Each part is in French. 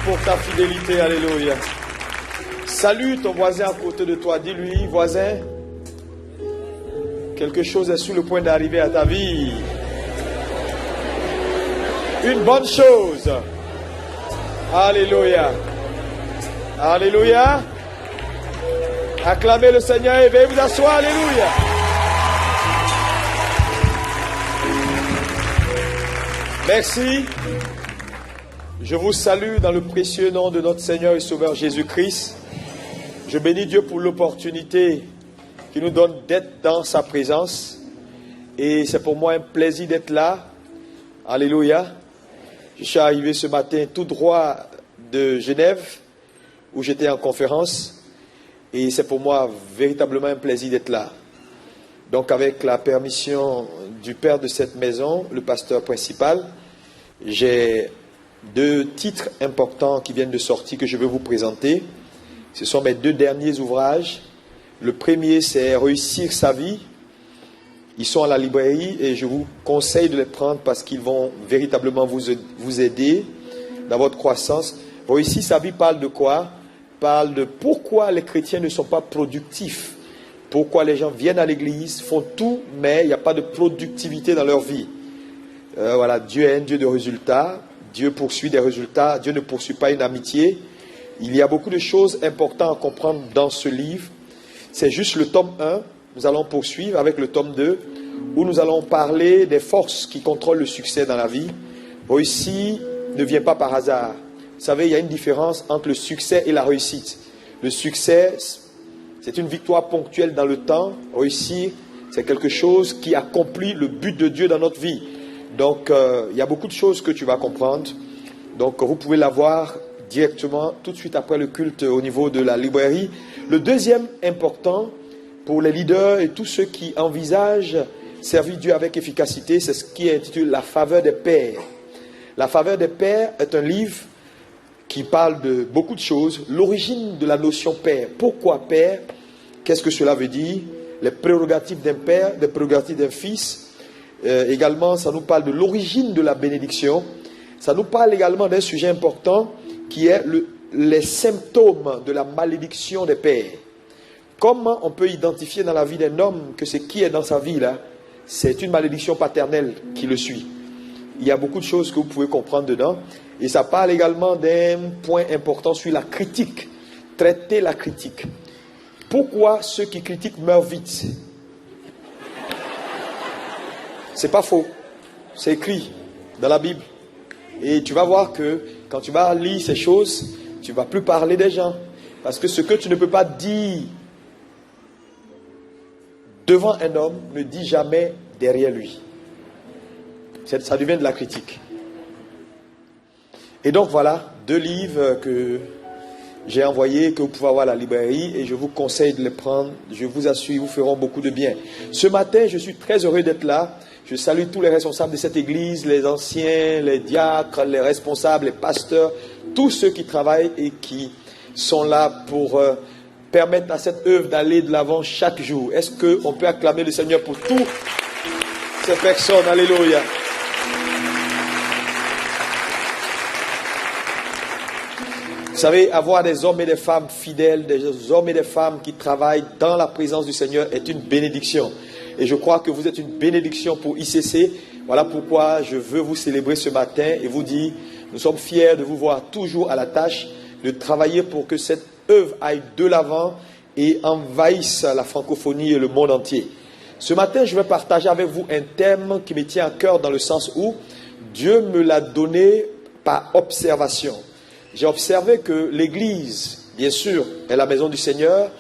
pour ta fidélité. Alléluia. Salue ton voisin à côté de toi. Dis-lui, voisin, quelque chose est sur le point d'arriver à ta vie. Une bonne chose. Alléluia. Alléluia. Acclamez le Seigneur et veuillez vous asseoir. Alléluia. Merci. Je vous salue dans le précieux nom de notre Seigneur et Sauveur Jésus-Christ. Je bénis Dieu pour l'opportunité qu'il nous donne d'être dans sa présence. Et c'est pour moi un plaisir d'être là. Alléluia. Je suis arrivé ce matin tout droit de Genève, où j'étais en conférence. Et c'est pour moi véritablement un plaisir d'être là. Donc avec la permission du père de cette maison, le pasteur principal, j'ai 2 titres importants qui viennent de sortir que je veux vous présenter. Ce sont mes 2 derniers ouvrages. Le premier, c'est Réussir sa vie. Ils sont à la librairie et je vous conseille de les prendre parce qu'ils vont véritablement vous aider dans votre croissance. Réussir sa vie parle de quoi? Parle de pourquoi les chrétiens ne sont pas productifs. Pourquoi les gens viennent à l'église, font tout, mais il n'y a pas de productivité dans leur vie. Voilà, Dieu est un Dieu de résultats. Dieu poursuit des résultats. Dieu ne poursuit pas une amitié. Il y a beaucoup de choses importantes à comprendre dans ce livre. C'est juste le tome 1. Nous allons poursuivre avec le tome 2, où nous allons parler des forces qui contrôlent le succès dans la vie. Réussir ne vient pas par hasard. Vous savez, il y a une différence entre le succès et la réussite. Le succès, c'est une victoire ponctuelle dans le temps. Réussir, c'est quelque chose qui accomplit le but de Dieu dans notre vie. Donc, il y a beaucoup de choses que tu vas comprendre. Donc, vous pouvez l'avoir directement tout de suite après le culte au niveau de la librairie. Le deuxième important pour les leaders et tous ceux qui envisagent servir Dieu avec efficacité, c'est ce qui est intitulé La faveur des pairs. La faveur des pairs est un livre qui parle de beaucoup de choses. L'origine de la notion père. Pourquoi père? Qu'est-ce que cela veut dire? Les prérogatives d'un père, les prérogatives d'un fils. Également, ça nous parle de l'origine de la bénédiction. Ça nous parle également d'un sujet important qui est les symptômes de la malédiction des pères. Comment on peut identifier dans la vie d'un homme que ce qui est dans sa vie là, c'est une malédiction paternelle qui le suit. Il y a beaucoup de choses que vous pouvez comprendre dedans. Et ça parle également d'un point important sur la critique. Traiter la critique. Pourquoi ceux qui critiquent meurent vite? C'est pas faux. C'est écrit dans la Bible. Et tu vas voir que quand tu vas lire ces choses, tu ne vas plus parler des gens. Parce que ce que tu ne peux pas dire devant un homme, ne dis jamais derrière lui. Ça devient de la critique. Et donc voilà, 2 livres que j'ai envoyés, que vous pouvez avoir à la librairie, et je vous conseille de les prendre. Je vous assure, ils vous feront beaucoup de bien. Ce matin, je suis très heureux d'être là. Je salue tous les responsables de cette église, les anciens, les diacres, les responsables, les pasteurs, tous ceux qui travaillent et qui sont là pour permettre à cette œuvre d'aller de l'avant chaque jour. Est-ce qu'on peut acclamer le Seigneur pour toutes ces personnes? Alléluia. Vous savez, avoir des hommes et des femmes fidèles, des hommes et des femmes qui travaillent dans la présence du Seigneur est une bénédiction. Et je crois que vous êtes une bénédiction pour ICC. Voilà pourquoi je veux vous célébrer ce matin et vous dire, nous sommes fiers de vous voir toujours à la tâche, de travailler pour que cette œuvre aille de l'avant et envahisse la francophonie et le monde entier. Ce matin, je vais partager avec vous un thème qui me tient à cœur dans le sens où Dieu me l'a donné par observation. J'ai observé que l'Église, bien sûr, est la maison du Seigneur,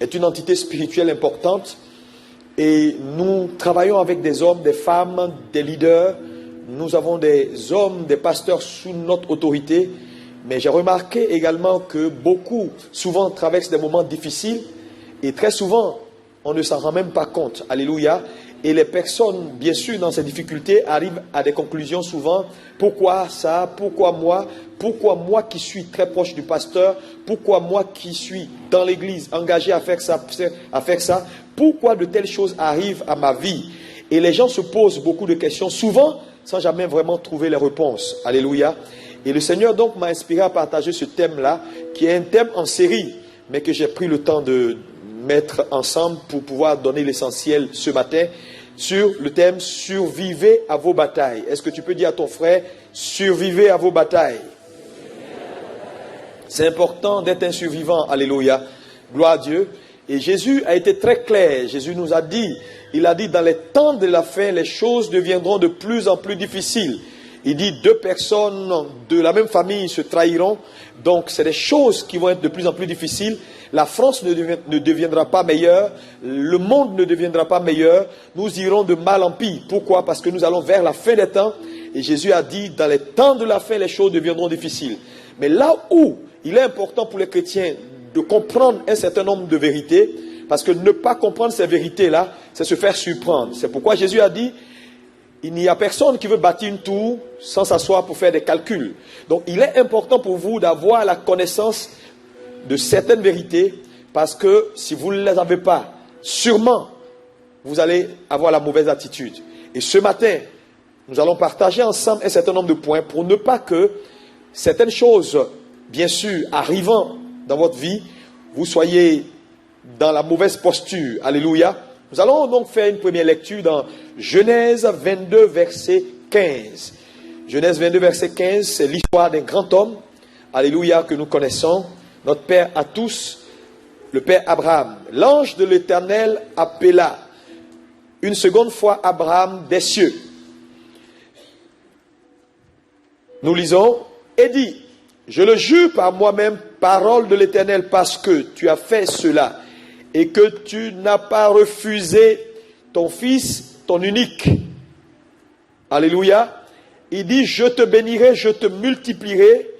est une entité spirituelle importante et nous travaillons avec des hommes, des femmes, des leaders. Nous avons des hommes, des pasteurs sous notre autorité. Mais j'ai remarqué également que beaucoup, souvent, traversent des moments difficiles et très souvent, on ne s'en rend même pas compte. Alléluia. Et les personnes, bien sûr, dans ces difficultés, arrivent à des conclusions souvent. Pourquoi ça? Pourquoi moi? Pourquoi moi qui suis très proche du pasteur? Pourquoi moi qui suis dans l'église, engagé à faire ça? Pourquoi de telles choses arrivent à ma vie? Et les gens se posent beaucoup de questions, souvent sans jamais vraiment trouver les réponses. Alléluia. Et le Seigneur donc m'a inspiré à partager ce thème-là, qui est un thème en série, mais que j'ai pris le temps de mettre ensemble pour pouvoir donner l'essentiel ce matin sur le thème « Survivez à vos batailles ». Est-ce que tu peux dire à ton frère « Survivez à vos batailles ». C'est important d'être un survivant, alléluia, gloire à Dieu. Et Jésus a été très clair, Jésus nous a dit, il a dit dans les temps de la fin, les choses deviendront de plus en plus difficiles. Il dit 2 personnes de la même famille se trahiront, donc c'est des choses qui vont être de plus en plus difficiles. La France ne deviendra pas meilleure, le monde ne deviendra pas meilleur, nous irons de mal en pire. Pourquoi? Parce que nous allons vers la fin des temps, et Jésus a dit, dans les temps de la fin, les choses deviendront difficiles. Mais là où il est important pour les chrétiens de comprendre un certain nombre de vérités, parce que ne pas comprendre ces vérités-là, c'est se faire surprendre. C'est pourquoi Jésus a dit, il n'y a personne qui veut bâtir une tour sans s'asseoir pour faire des calculs. Donc il est important pour vous d'avoir la connaissance de certaines vérités, parce que si vous ne les avez pas, sûrement, vous allez avoir la mauvaise attitude. Et ce matin, nous allons partager ensemble un certain nombre de points pour ne pas que certaines choses, bien sûr, arrivant dans votre vie, vous soyez dans la mauvaise posture. Alléluia. Nous allons donc faire une première lecture dans Genèse 22, verset 15. Genèse 22, verset 15, c'est l'histoire d'un grand homme, alléluia, que nous connaissons, notre Père à tous, le Père Abraham. L'ange de l'Éternel appela une seconde fois Abraham des cieux. Nous lisons, et dit, je le jure par moi-même, parole de l'Éternel, parce que tu as fait cela et que tu n'as pas refusé ton fils, ton unique. Alléluia. Il dit, je te bénirai, je te multiplierai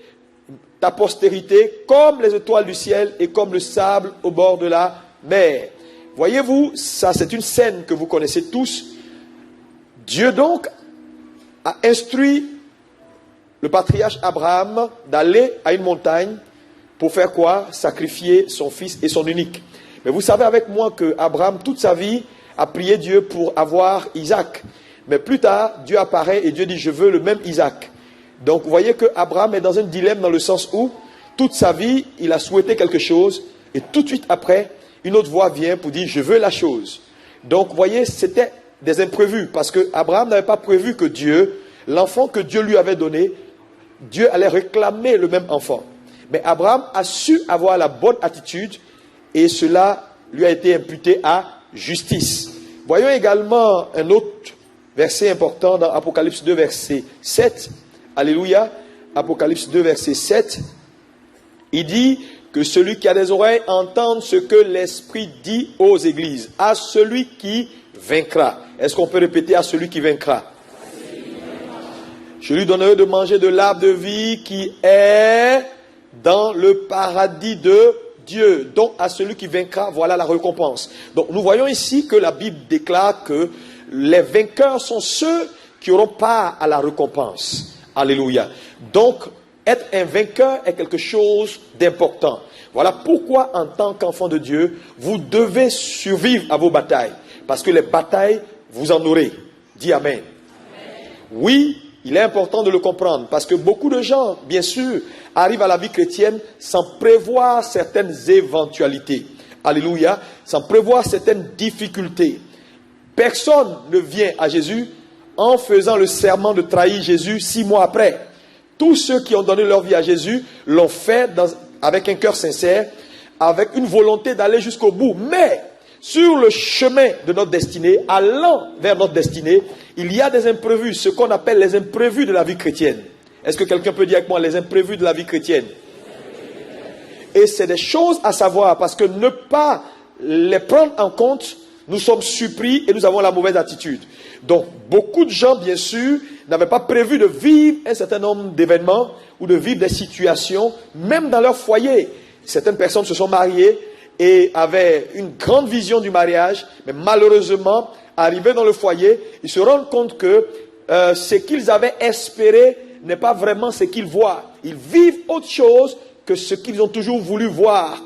ta postérité comme les étoiles du ciel et comme le sable au bord de la mer. Voyez-vous, ça c'est une scène que vous connaissez tous. Dieu donc a instruit le patriarche Abraham d'aller à une montagne pour faire quoi? Sacrifier son fils et son unique. Mais vous savez avec moi que Abraham, toute sa vie, a prié Dieu pour avoir Isaac. Mais plus tard, Dieu apparaît et Dieu dit, je veux le même Isaac. Donc vous voyez que Abraham est dans un dilemme dans le sens où, toute sa vie, il a souhaité quelque chose, et tout de suite après, une autre voix vient pour dire, je veux la chose. Donc vous voyez, c'était des imprévus, parce que Abraham n'avait pas prévu que Dieu, l'enfant que Dieu lui avait donné, Dieu allait réclamer le même enfant. Mais Abraham a su avoir la bonne attitude et cela lui a été imputé à justice. Voyons également un autre verset important dans Apocalypse 2, verset 7. Alléluia. Apocalypse 2, verset 7. Il dit que celui qui a des oreilles entende ce que l'Esprit dit aux églises. À celui qui vaincra. Est-ce qu'on peut répéter à celui qui vaincra? Je lui donnerai de manger de l'arbre de vie qui est dans le paradis de Dieu. Donc, à celui qui vaincra, voilà la récompense. Donc, nous voyons ici que la Bible déclare que les vainqueurs sont ceux qui auront part à la récompense. Alléluia. Donc, être un vainqueur est quelque chose d'important. Voilà pourquoi, en tant qu'enfant de Dieu, vous devez survivre à vos batailles. Parce que les batailles, vous en aurez. Dis Amen. Oui, il est important de le comprendre parce que beaucoup de gens, bien sûr, arrivent à la vie chrétienne sans prévoir certaines éventualités. Alléluia. Sans prévoir certaines difficultés. Personne ne vient à Jésus en faisant le serment de trahir Jésus 6 mois après. Tous ceux qui ont donné leur vie à Jésus l'ont fait avec un cœur sincère, avec une volonté d'aller jusqu'au bout. Mais sur le chemin de notre destinée, allant vers notre destinée, il y a des imprévus, ce qu'on appelle les imprévus de la vie chrétienne. Est-ce que quelqu'un peut dire avec moi les imprévus de la vie chrétienne? Et c'est des choses à savoir, parce que ne pas les prendre en compte, nous sommes surpris et nous avons la mauvaise attitude. Donc, beaucoup de gens, bien sûr, n'avaient pas prévu de vivre un certain nombre d'événements ou de vivre des situations, même dans leur foyer. Certaines personnes se sont mariées et avaient une grande vision du mariage, mais malheureusement, arrivés dans le foyer, ils se rendent compte que ce qu'ils avaient espéré n'est pas vraiment ce qu'ils voient. Ils vivent autre chose que ce qu'ils ont toujours voulu voir.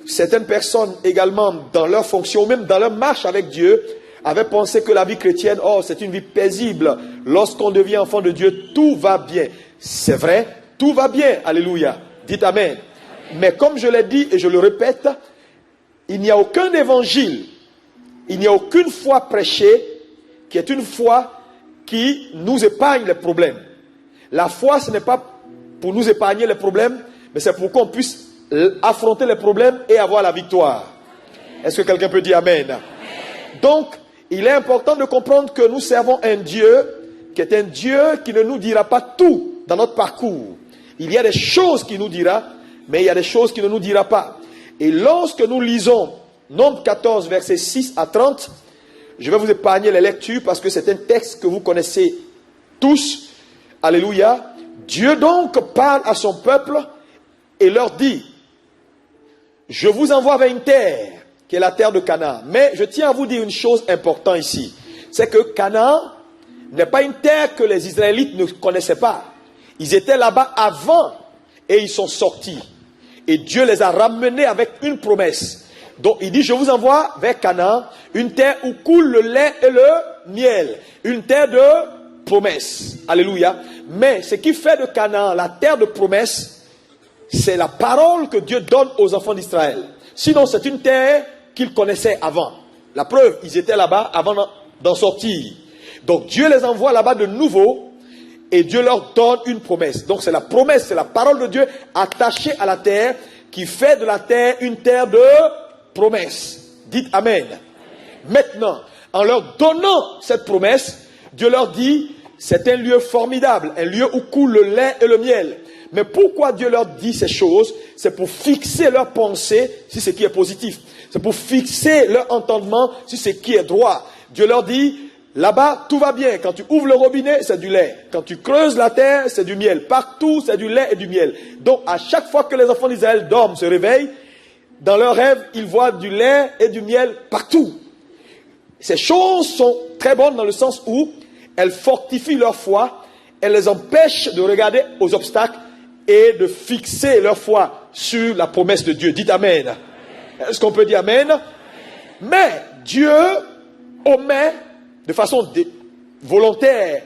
Certaines personnes également, dans leur fonction, même dans leur marche avec Dieu, avaient pensé que la vie chrétienne, c'est une vie paisible. Lorsqu'on devient enfant de Dieu, tout va bien. C'est vrai, tout va bien. Alléluia. Dites Amen. Mais comme je l'ai dit et je le répète, il n'y a aucun évangile, il n'y a aucune foi prêchée qui est une foi qui nous épargne les problèmes. La foi, ce n'est pas pour nous épargner les problèmes, mais c'est pour qu'on puisse affronter les problèmes et avoir la victoire. Est-ce que quelqu'un peut dire Amen? Donc, il est important de comprendre que nous servons un Dieu qui est un Dieu qui ne nous dira pas tout dans notre parcours. Il y a des choses qu'il nous dira, mais il y a des choses qu'il ne nous dira pas. Et lorsque nous lisons Nombre 14, versets 6 à 30, je vais vous épargner les lectures parce que c'est un texte que vous connaissez tous. Alléluia. Dieu donc parle à son peuple et leur dit, je vous envoie vers une terre qui est la terre de Canaan. Mais je tiens à vous dire une chose importante ici. C'est que Canaan n'est pas une terre que les Israélites ne connaissaient pas. Ils étaient là-bas avant et ils sont sortis. Et Dieu les a ramenés avec une promesse. Donc il dit, je vous envoie vers Canaan, une terre où coule le lait et le miel. Une terre de promesse. Alléluia. Mais ce qui fait de Canaan la terre de promesse, c'est la parole que Dieu donne aux enfants d'Israël. Sinon, c'est une terre qu'ils connaissaient avant. La preuve, ils étaient là-bas avant d'en sortir. Donc Dieu les envoie là-bas de nouveau et Dieu leur donne une promesse. Donc c'est la promesse, c'est la parole de Dieu attachée à la terre qui fait de la terre une terre de promesse. Dites Amen. Maintenant, en leur donnant cette promesse, Dieu leur dit, c'est un lieu formidable, un lieu où coule le lait et le miel. Mais pourquoi Dieu leur dit ces choses? C'est pour fixer leur pensée sur ce qui est positif. C'est pour fixer leur entendement sur ce qui est droit. Dieu leur dit, là-bas, tout va bien. Quand tu ouvres le robinet, c'est du lait. Quand tu creuses la terre, c'est du miel. Partout, c'est du lait et du miel. Donc, à chaque fois que les enfants d'Israël dorment, se réveillent, dans leurs rêves, ils voient du lait et du miel partout. Ces choses sont très bonnes dans le sens où elles fortifient leur foi, elles les empêchent de regarder aux obstacles et de fixer leur foi sur la promesse de Dieu. Dites Amen. Est-ce qu'on peut dire Amen? Mais Dieu omet de façon volontaire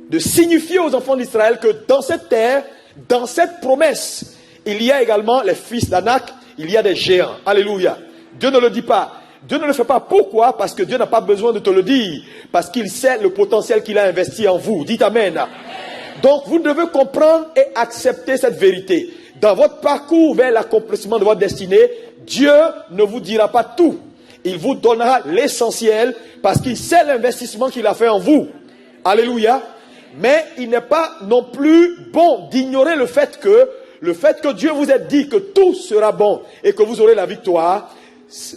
de signifier aux enfants d'Israël que dans cette terre, dans cette promesse, il y a également les fils d'Anak, il y a des géants. Alléluia. Dieu ne le dit pas. Dieu ne le fait pas. Pourquoi? Parce que Dieu n'a pas besoin de te le dire. Parce qu'il sait le potentiel qu'il a investi en vous. Dites Amen. Donc vous devez comprendre et accepter cette vérité. Dans votre parcours vers l'accomplissement de votre destinée, Dieu ne vous dira pas tout. Il vous donnera l'essentiel parce qu'il sait l'investissement qu'il a fait en vous. Alléluia. Mais il n'est pas non plus bon d'ignorer le fait que Dieu vous ait dit que tout sera bon et que vous aurez la victoire.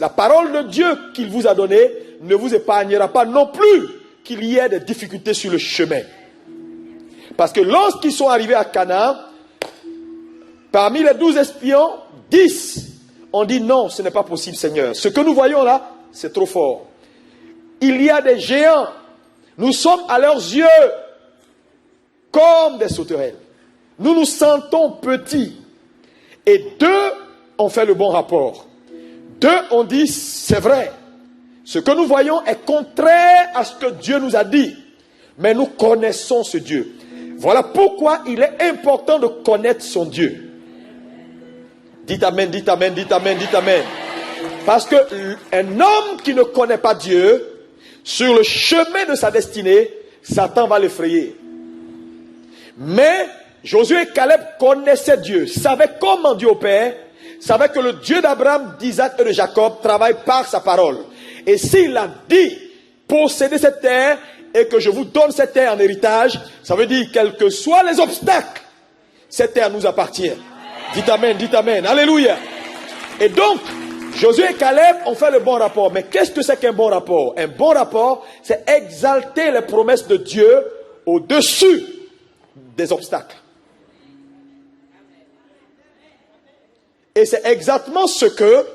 La parole de Dieu qu'il vous a donnée ne vous épargnera pas non plus qu'il y ait des difficultés sur le chemin. Parce que lorsqu'ils sont arrivés à Canaan, parmi les 12 espions, 10 ont dit non, ce n'est pas possible, Seigneur. Ce que nous voyons là, c'est trop fort. Il y a des géants. Nous sommes à leurs yeux comme des sauterelles. Nous nous sentons petits. Et 2 ont fait le bon rapport. 2 ont dit, c'est vrai. Ce que nous voyons est contraire à ce que Dieu nous a dit. Mais nous connaissons ce Dieu. Voilà pourquoi il est important de connaître son Dieu. Dites Amen, dites Amen, dites Amen, dites Amen. Parce qu'un homme qui ne connaît pas Dieu, sur le chemin de sa destinée, Satan va l'effrayer. Mais Josué et Caleb connaissaient Dieu, savaient comment Dieu opère, savaient que le Dieu d'Abraham, d'Isaac et de Jacob travaille par sa parole. Et s'il a dit, possédez cette terre et que je vous donne cette terre en héritage, ça veut dire, quels que soient les obstacles, cette terre nous appartient. Dites Amen, dites Amen. Alléluia. Et donc, Josué et Caleb ont fait le bon rapport. Mais qu'est-ce que c'est qu'un bon rapport? Un bon rapport, c'est exalter les promesses de Dieu au-dessus des obstacles. Et c'est exactement ce que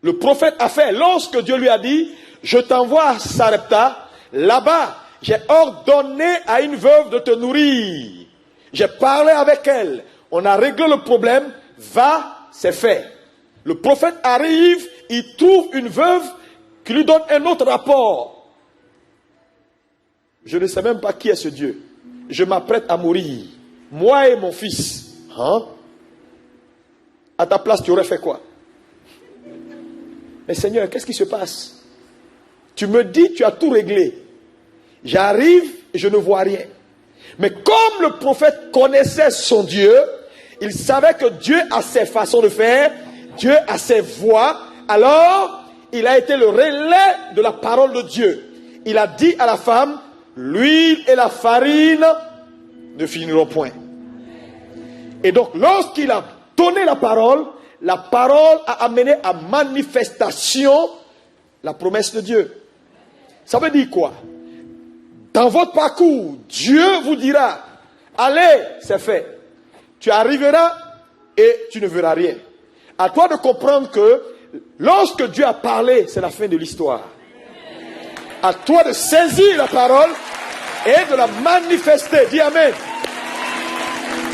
le prophète a fait lorsque Dieu lui a dit, je t'envoie à Sarepta, là-bas, j'ai ordonné à une veuve de te nourrir. J'ai parlé avec elle. On a réglé le problème. Va, c'est fait. Le prophète arrive, il trouve une veuve qui lui donne un autre rapport. Je ne sais même pas qui est ce Dieu. Je m'apprête à mourir. moi et mon fils, à ta place, tu aurais fait quoi? Mais Seigneur, qu'est-ce qui se passe? Tu me dis, tu as tout réglé. J'arrive et je ne vois rien. Mais comme le prophète connaissait son Dieu, il savait que Dieu a ses façons de faire, Dieu a ses voies, alors il a été le relais de la parole de Dieu. Il a dit à la femme, l'huile et la farine ne finiront point. Et donc lorsqu'il a donné la parole a amené à manifestation la promesse de Dieu. Ça veut dire quoi? Dans votre parcours, Dieu vous dira, allez, c'est fait. Tu arriveras et tu ne verras rien. À toi de comprendre que lorsque Dieu a parlé, c'est la fin de l'histoire. À toi de saisir la parole et de la manifester. Dis Amen.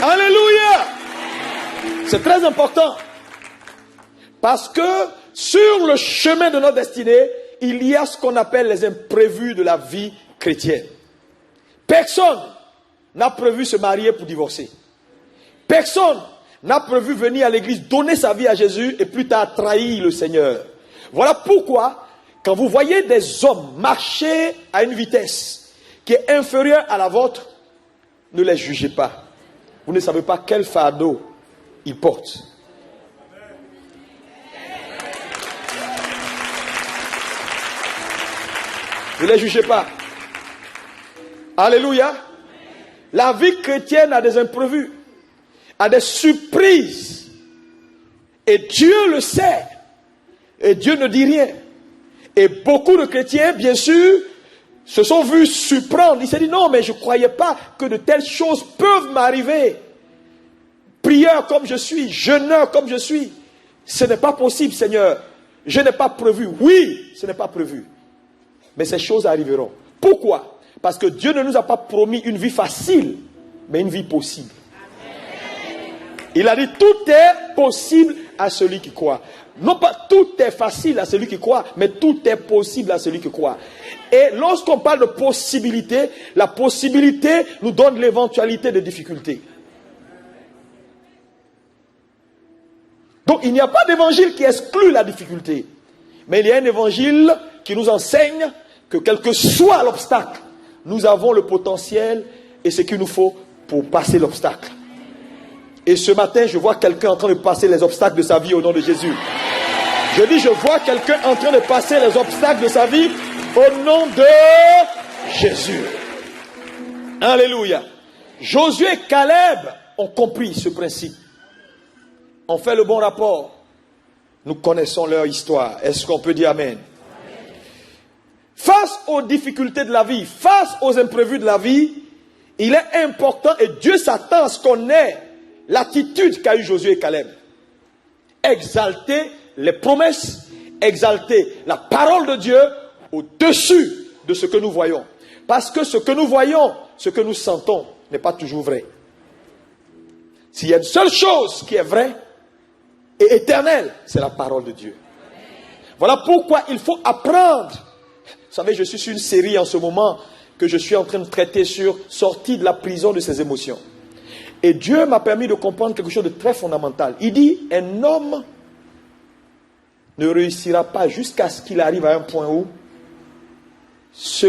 Alléluia. C'est très important. Parce que sur le chemin de notre destinée, il y a ce qu'on appelle les imprévus de la vie chrétienne. Personne n'a prévu se marier pour divorcer. Personne n'a prévu venir à l'église, donner sa vie à Jésus et plus tard trahir le Seigneur. Voilà pourquoi, quand vous voyez des hommes marcher à une vitesse qui est inférieure à la vôtre, ne les jugez pas. Vous ne savez pas quel fardeau ils portent. Ne les jugez pas. Alléluia. La vie chrétienne a des imprévus, a des surprises. Et Dieu le sait. Et Dieu ne dit rien. Et beaucoup de chrétiens, bien sûr, se sont vus surprendre. Ils se disent, non, mais je ne croyais pas que de telles choses peuvent m'arriver. Prieur comme je suis, jeûneur comme je suis. Ce n'est pas possible, Seigneur. Je n'ai pas prévu. Oui, ce n'est pas prévu. Mais ces choses arriveront. Pourquoi? Parce que Dieu ne nous a pas promis une vie facile, mais une vie possible. Il a dit tout est possible à celui qui croit. Non pas tout est facile à celui qui croit, mais tout est possible à celui qui croit. Et lorsqu'on parle de possibilité, la possibilité nous donne l'éventualité de difficultés. Donc il n'y a pas d'évangile qui exclut la difficulté. Mais il y a un évangile qui nous enseigne que quel que soit l'obstacle, nous avons le potentiel et ce qu'il nous faut pour passer l'obstacle. Et ce matin, je vois quelqu'un en train de passer les obstacles de sa vie au nom de Jésus. Je dis, je vois quelqu'un en train de passer les obstacles de sa vie au nom de Jésus. Alléluia. Josué et Caleb ont compris ce principe. On fait le bon rapport. Nous connaissons leur histoire. Est-ce qu'on peut dire Amen? Face aux difficultés de la vie, face aux imprévus de la vie, il est important et Dieu s'attend à ce qu'on ait l'attitude qu'a eu Josué et Caleb. Exalter les promesses, exalter la parole de Dieu au-dessus de ce que nous voyons. Parce que ce que nous voyons, ce que nous sentons n'est pas toujours vrai. S'il y a une seule chose qui est vraie et éternelle, c'est la parole de Dieu. Voilà pourquoi il faut apprendre. Vous savez, je suis sur une série en ce moment que je suis en train de traiter sur sortie de la prison de ses émotions. Et Dieu m'a permis de comprendre quelque chose de très fondamental. Il dit, un homme ne réussira pas jusqu'à ce qu'il arrive à un point où ce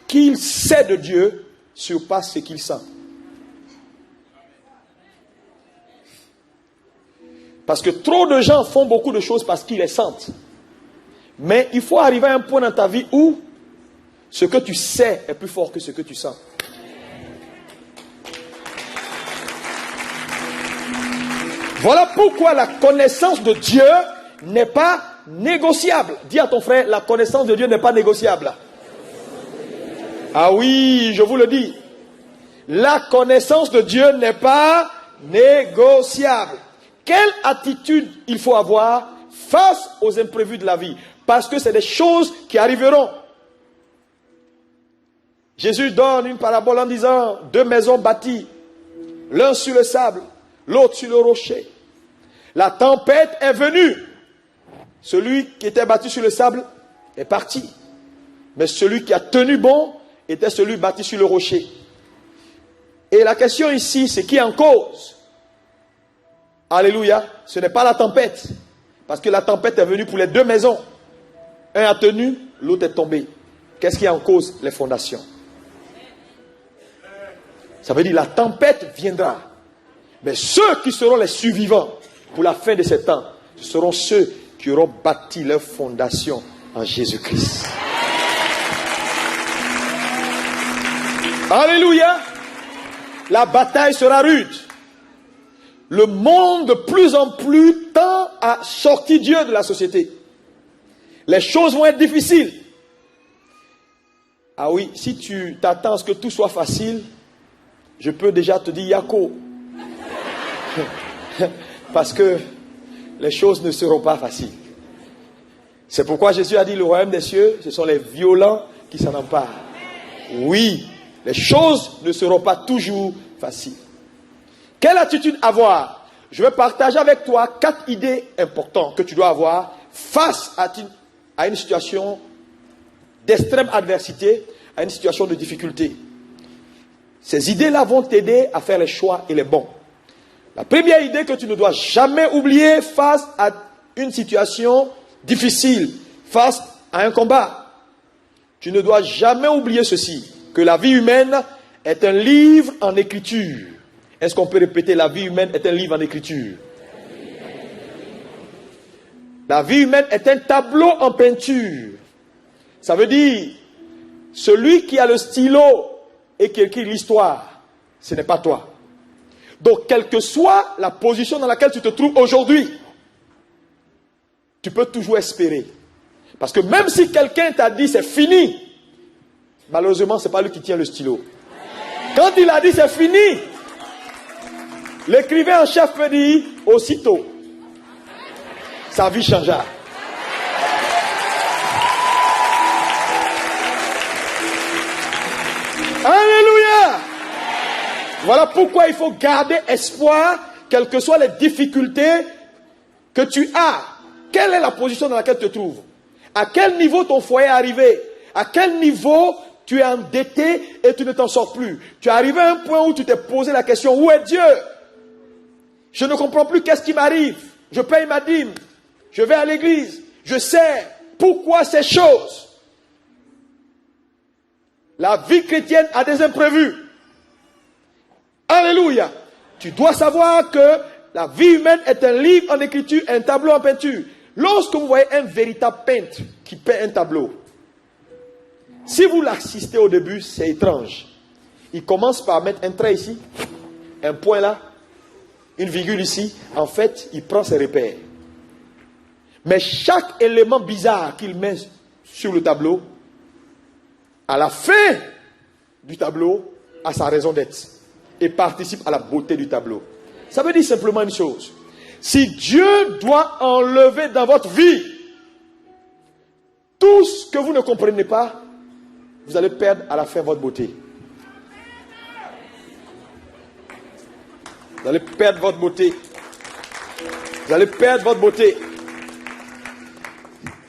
qu'il sait de Dieu surpasse ce qu'il sent. Parce que trop de gens font beaucoup de choses parce qu'ils les sentent. Mais il faut arriver à un point dans ta vie où ce que tu sais est plus fort que ce que tu sens. Voilà pourquoi la connaissance de Dieu n'est pas négociable. Dis à ton frère, la connaissance de Dieu n'est pas négociable. Ah oui, je vous le dis. La connaissance de Dieu n'est pas négociable. Quelle attitude il faut avoir face aux imprévus de la vie? Parce que c'est des choses qui arriveront. Jésus donne une parabole en disant, 2 maisons bâties, l'un sur le sable, l'autre sur le rocher. La tempête est venue. Celui qui était bâti sur le sable est parti. Mais celui qui a tenu bon était celui bâti sur le rocher. Et la question ici, c'est qui est en cause? Alléluia. Ce n'est pas la tempête. Parce que la tempête est venue pour les deux maisons. Un a tenu, l'autre est tombé. Qu'est-ce qui est en cause? Les fondations. Ça veut dire la tempête viendra. Mais ceux qui seront les survivants pour la fin de ces temps, ce seront ceux qui auront bâti leur fondation en Jésus-Christ. Alléluia. La bataille sera rude. Le monde de plus en plus tend à sortir Dieu de la société. Les choses vont être difficiles. Ah oui, si tu t'attends à ce que tout soit facile, je peux déjà te dire Yako. Parce que les choses ne seront pas faciles. C'est pourquoi Jésus a dit le royaume des cieux, ce sont les violents qui s'en emparent. Oui, les choses ne seront pas toujours faciles. Quelle attitude avoir? Je vais partager avec toi 4 idées importantes que tu dois avoir face à une situation d'extrême adversité, à une situation de difficulté. Ces idées-là vont t'aider à faire les choix et les bons. La première idée que tu ne dois jamais oublier face à une situation difficile, face à un combat. Tu ne dois jamais oublier ceci, que la vie humaine est un livre en écriture. Est-ce qu'on peut répéter, la vie humaine est un livre en écriture? La vie humaine est un tableau en peinture. Ça veut dire, celui qui a le stylo et qui écrit l'histoire, ce n'est pas toi. Donc, quelle que soit la position dans laquelle tu te trouves aujourd'hui, tu peux toujours espérer. Parce que même si quelqu'un t'a dit c'est fini, malheureusement, ce n'est pas lui qui tient le stylo. Quand il a dit c'est fini, l'écrivain en chef peut dire aussitôt, sa vie changea. Alléluia! Voilà pourquoi il faut garder espoir, quelles que soient les difficultés que tu as. Quelle est la position dans laquelle tu te trouves? À quel niveau ton foyer est arrivé? À quel niveau tu es endetté et tu ne t'en sors plus? Tu es arrivé à un point où tu t'es posé la question, où est Dieu? Je ne comprends plus qu'est-ce qui m'arrive. Je paye ma dîme. Je vais à l'église. Je sais pourquoi ces choses. La vie chrétienne a des imprévus. Alléluia. Tu dois savoir que la vie humaine est un livre en écriture, un tableau en peinture. Lorsque vous voyez un véritable peintre qui peint un tableau, si vous l'assistez au début, c'est étrange. Il commence par mettre un trait ici, un point là, une virgule ici. En fait, il prend ses repères. Mais chaque élément bizarre qu'il met sur le tableau, à la fin du tableau, a sa raison d'être et participe à la beauté du tableau. Ça veut dire simplement une chose. Si Dieu doit enlever dans votre vie tout ce que vous ne comprenez pas, vous allez perdre à la fin votre beauté. Vous allez perdre votre beauté. Vous allez perdre votre beauté.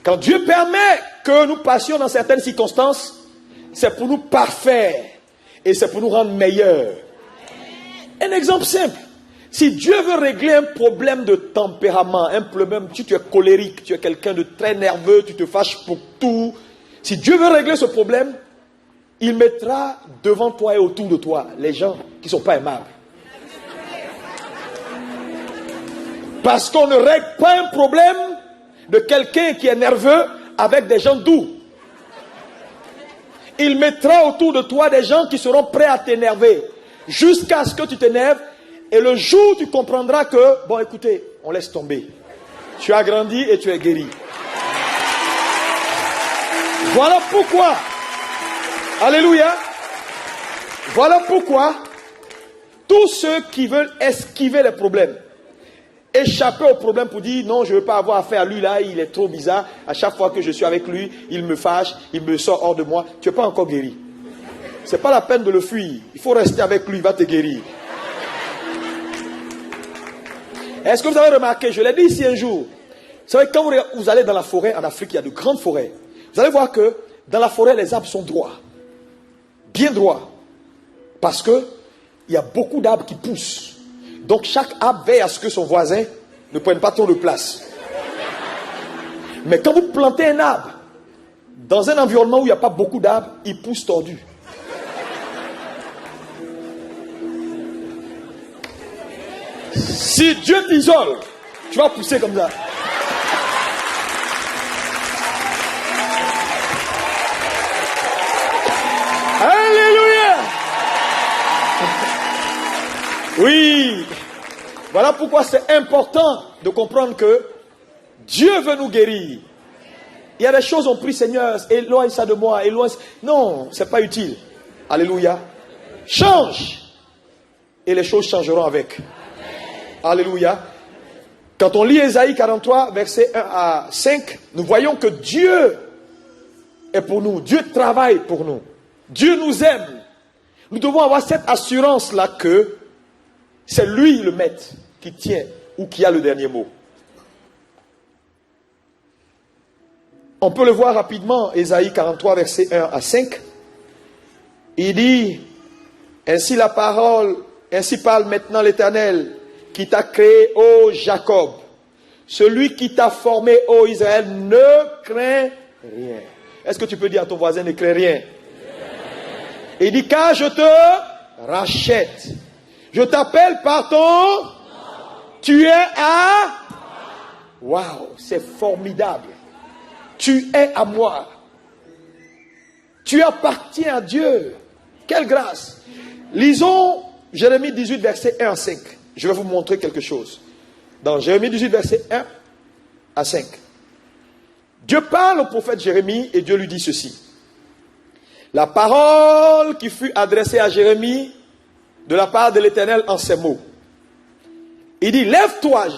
Quand Dieu permet que nous passions dans certaines circonstances, c'est pour nous parfaire et c'est pour nous rendre meilleurs. Un exemple simple. Si Dieu veut régler un problème de tempérament, un problème, si tu es colérique, tu es quelqu'un de très nerveux, tu te fâches pour tout. Si Dieu veut régler ce problème, il mettra devant toi et autour de toi les gens qui ne sont pas aimables. Parce qu'on ne règle pas un problème de quelqu'un qui est nerveux avec des gens doux. Il mettra autour de toi des gens qui seront prêts à t'énerver jusqu'à ce que tu t'énerves. Et le jour où tu comprendras que, bon écoutez, on laisse tomber. Tu as grandi et tu es guéri. Voilà pourquoi, alléluia, voilà pourquoi tous ceux qui veulent esquiver les problèmes, échapper aux problèmes pour dire non, je ne veux pas avoir affaire à lui là, il est trop bizarre, à chaque fois que je suis avec lui, il me fâche, il me sort hors de moi, tu n'es pas encore guéri. Ce n'est pas la peine de le fuir, il faut rester avec lui, il va te guérir. Est-ce que vous avez remarqué, je l'ai dit ici un jour, vous savez, quand vous allez dans la forêt, en Afrique, il y a de grandes forêts. Vous allez voir que dans la forêt, les arbres sont droits. Bien droits. Parce que il y a beaucoup d'arbres qui poussent. Donc chaque arbre veille à ce que son voisin ne prenne pas trop de place. Mais quand vous plantez un arbre dans un environnement où il n'y a pas beaucoup d'arbres, il pousse tordu. Si Dieu t'isole, tu vas pousser comme ça. Alléluia! Oui. Voilà pourquoi c'est important de comprendre que Dieu veut nous guérir. Il y a des choses, on prie, Seigneur, éloigne ça de moi, éloigne. Non, c'est pas utile. Alléluia. Change. Et les choses changeront avec. Alléluia. Quand on lit Ésaïe 43, versets 1 à 5, nous voyons que Dieu est pour nous. Dieu travaille pour nous. Dieu nous aime. Nous devons avoir cette assurance-là que c'est lui le maître qui tient ou qui a le dernier mot. On peut le voir rapidement, Ésaïe 43, versets 1 à 5. Il dit, ainsi parle maintenant l'Éternel, qui t'a créé, ô Jacob. Celui qui t'a formé, ô Israël, ne craint rien. Est-ce que tu peux dire à ton voisin, ne crains rien? Il dit, car je te rachète. Je t'appelle par ton... Tu es à... Waouh, c'est formidable. Tu es à moi. Tu appartiens à Dieu. Quelle grâce. Lisons Jérémie 18, verset 1 à 5. Je vais vous montrer quelque chose. Dans Jérémie 18, verset 1 à 5. Dieu parle au prophète Jérémie et Dieu lui dit ceci. La parole qui fut adressée à Jérémie de la part de l'Éternel en ces mots. Il dit, lève-toi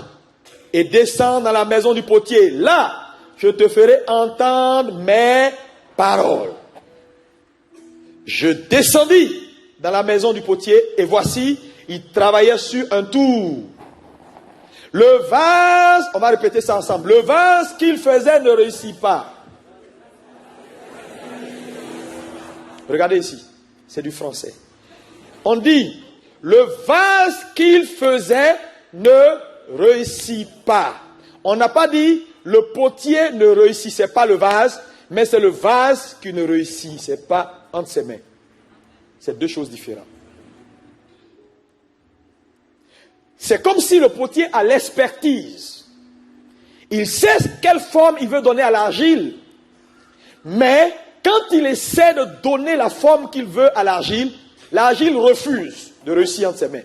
et descends dans la maison du potier. Là, je te ferai entendre mes paroles. Je descendis dans la maison du potier et voici, il travaillait sur un tour. Le vase, on va répéter ça ensemble. Le vase qu'il faisait ne réussit pas. Regardez ici, c'est du français. On dit, le vase qu'il faisait ne réussit pas. On n'a pas dit, le potier ne réussissait pas le vase, mais c'est le vase qui ne réussissait pas entre ses mains. C'est deux choses différentes. C'est comme si le potier a l'expertise. Il sait quelle forme il veut donner à l'argile, mais quand il essaie de donner la forme qu'il veut à l'argile, l'argile refuse de réussir entre ses mains.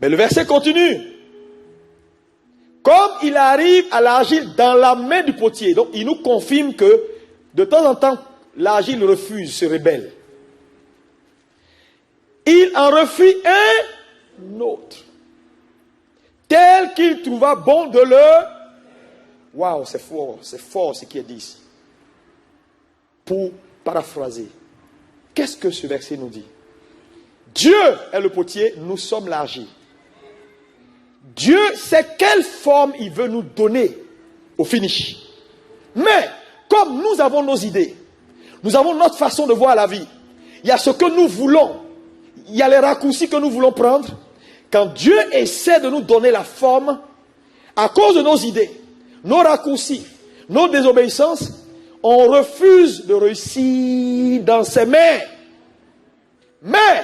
Mais le verset continue. Comme il arrive à l'argile dans la main du potier, donc il nous confirme que de temps en temps, l'argile refuse, se rebelle. Il en refit un autre, tel qu'il trouva bon de le... Waouh, c'est fort ce qui est dit ici. Pour paraphraser, qu'est-ce que ce verset nous dit? Dieu est le potier, nous sommes l'argile. Dieu sait quelle forme il veut nous donner au finish. Mais, comme nous avons nos idées, nous avons notre façon de voir la vie, il y a ce que nous voulons, il y a les raccourcis que nous voulons prendre. Quand Dieu essaie de nous donner la forme, à cause de nos idées, nos raccourcis, nos désobéissances, on refuse de réussir dans ses mains. Mais,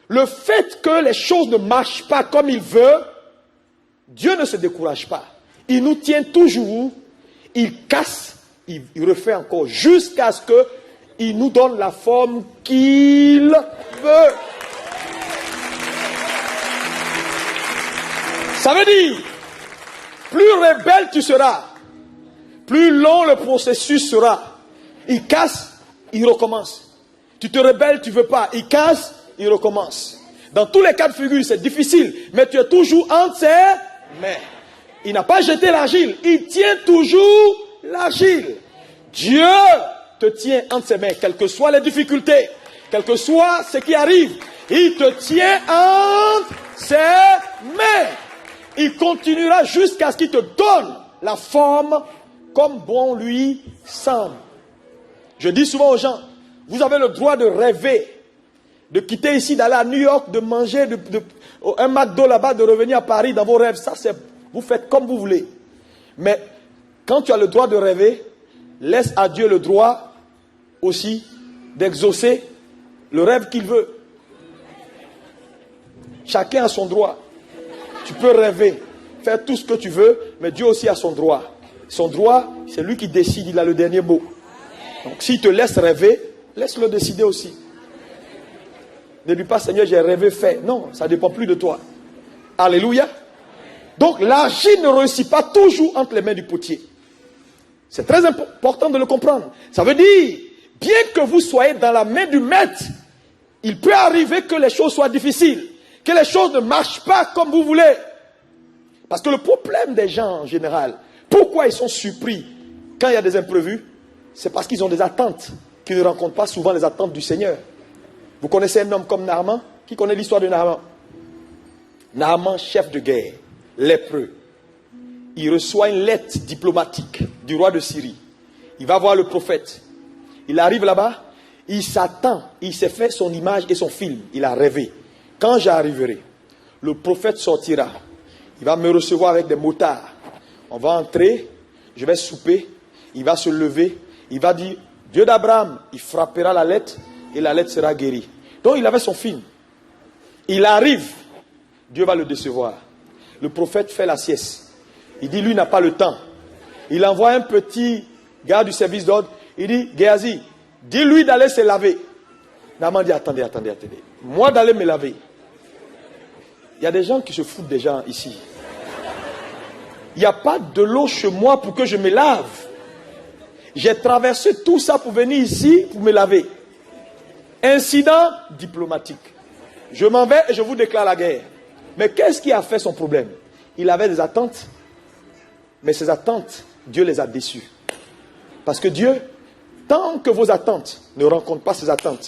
le fait que les choses ne marchent pas comme il veut, Dieu ne se décourage pas. Il nous tient toujours, il casse, il refait encore, jusqu'à ce qu'il nous donne la forme qu'il veut. Ça veut dire, plus rebelle tu seras, plus long le processus sera. Il casse, il recommence. Tu te rebelles, tu ne veux pas. Il casse, il recommence. Dans tous les cas de figure, c'est difficile, mais tu es toujours entre ses mains. Il n'a pas jeté l'argile, il tient toujours l'argile. Dieu te tient entre ses mains, quelles que soient les difficultés, quel que soit ce qui arrive, il te tient entre ses mains. Il continuera jusqu'à ce qu'il te donne la forme comme bon lui semble. Je dis souvent aux gens, Vous avez le droit de rêver, de quitter ici, d'aller à New York, de manger un McDo là-bas, de revenir à Paris dans vos rêves. Ça, vous faites comme vous voulez. Mais quand tu as le droit de rêver, laisse à Dieu le droit aussi d'exaucer le rêve qu'il veut. Chacun a son droit. Tu peux rêver, faire tout ce que tu veux, mais Dieu aussi a son droit. Son droit, c'est lui qui décide, il a le dernier mot. Donc s'il te laisse rêver, laisse-le décider aussi. Ne dis pas, Seigneur, j'ai rêvé, fait. Non, ça ne dépend plus de toi. Alléluia. Donc l'argile ne réussit pas toujours entre les mains du potier. C'est très important de le comprendre. Ça veut dire, bien que vous soyez dans la main du maître, il peut arriver que les choses soient difficiles, que les choses ne marchent pas comme vous voulez. Parce que le problème des gens en général, pourquoi ils sont surpris quand il y a des imprévus, c'est parce qu'ils ont des attentes qui ne rencontrent pas souvent les attentes du Seigneur. Vous connaissez un homme comme Naaman? Qui connaît l'histoire de Naaman? Naaman, chef de guerre, lépreux. Il reçoit une lettre diplomatique du roi de Syrie. Il va voir le prophète. Il arrive là-bas, il s'attend, il s'est fait son image et son film. Il a rêvé. Quand j'arriverai, le prophète sortira. Il va me recevoir avec des motards. On va entrer, je vais souper. Il va se lever. Il va dire, Dieu d'Abraham, il frappera la lettre et la lettre sera guérie. Donc il avait son film. Il arrive, Dieu va le décevoir. Le prophète fait la sieste. Il dit, lui n'a pas le temps. Il envoie un petit gars du service d'ordre. Il dit, Géasi, dis-lui d'aller se laver. Naaman dit, attendez. Moi d'aller me laver. Il y a des gens qui se foutent des gens ici. Il n'y a pas de l'eau chez moi pour que je me lave. J'ai traversé tout ça pour venir ici pour me laver. Incident diplomatique. Je m'en vais et je vous déclare la guerre. Mais qu'est-ce qui a fait son problème? Il avait des attentes. Mais ces attentes, Dieu les a déçues. Parce que Dieu, tant que vos attentes ne rencontrent pas ses attentes,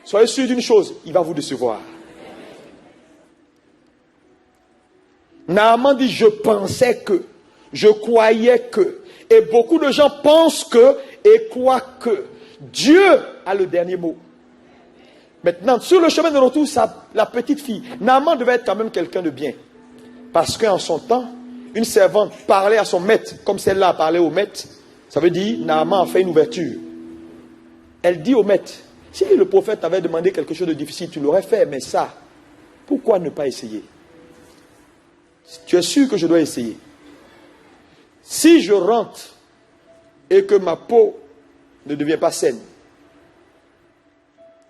soyez sûr d'une chose, il va vous décevoir. Naaman dit, je pensais que, je croyais que, et beaucoup de gens pensent que, et croient que. Dieu a le dernier mot. Maintenant, sur le chemin de retour, la petite fille, Naaman devait être quand même quelqu'un de bien. Parce qu'en son temps, une servante parlait à son maître, comme celle-là a parlé au maître. Ça veut dire, Naaman a fait une ouverture. Elle dit au maître, si le prophète avait demandé quelque chose de difficile, tu l'aurais fait, mais ça, pourquoi ne pas essayer? Tu es sûr que je dois essayer? Si je rentre et que ma peau ne devient pas saine,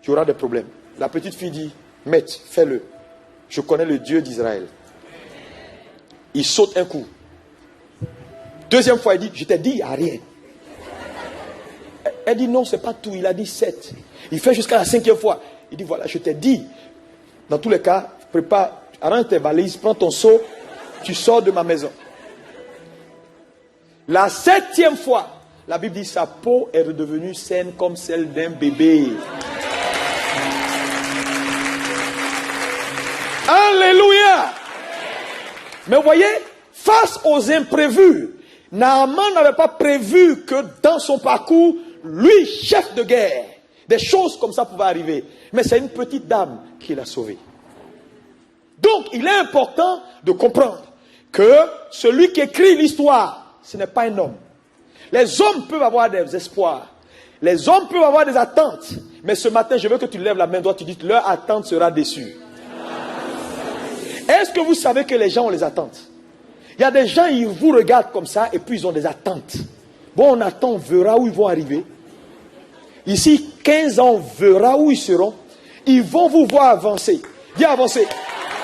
tu auras des problèmes. La petite fille dit, maître, fais-le. Je connais le Dieu d'Israël. Il saute un coup. Deuxième fois, il dit, je t'ai dit, il n'y a rien. Elle dit, non, c'est pas tout. Il a dit 7. Il fait jusqu'à la 5e fois. Il dit, voilà, je t'ai dit. Dans tous les cas, prépare, arrange tes valises, prends ton seau, tu sors de ma maison. La 7e fois, la Bible dit, sa peau est redevenue saine comme celle d'un bébé. Alléluia! Mais vous voyez, face aux imprévus, Naaman n'avait pas prévu que dans son parcours, lui, chef de guerre, des choses comme ça pouvaient arriver. Mais c'est une petite dame qui l'a sauvé. Donc, il est important de comprendre que celui qui écrit l'histoire, ce n'est pas un homme. Les hommes peuvent avoir des espoirs. Les hommes peuvent avoir des attentes. Mais ce matin, je veux que tu lèves la main droite, tu dis, leur attente sera déçue. Est-ce que vous savez que les gens ont les attentes? Il y a des gens, ils vous regardent comme ça et puis ils ont des attentes. Bon, on attend, on verra où ils vont arriver. Ici, 15 ans, on verra où ils seront. Ils vont vous voir avancer. Viens avancer.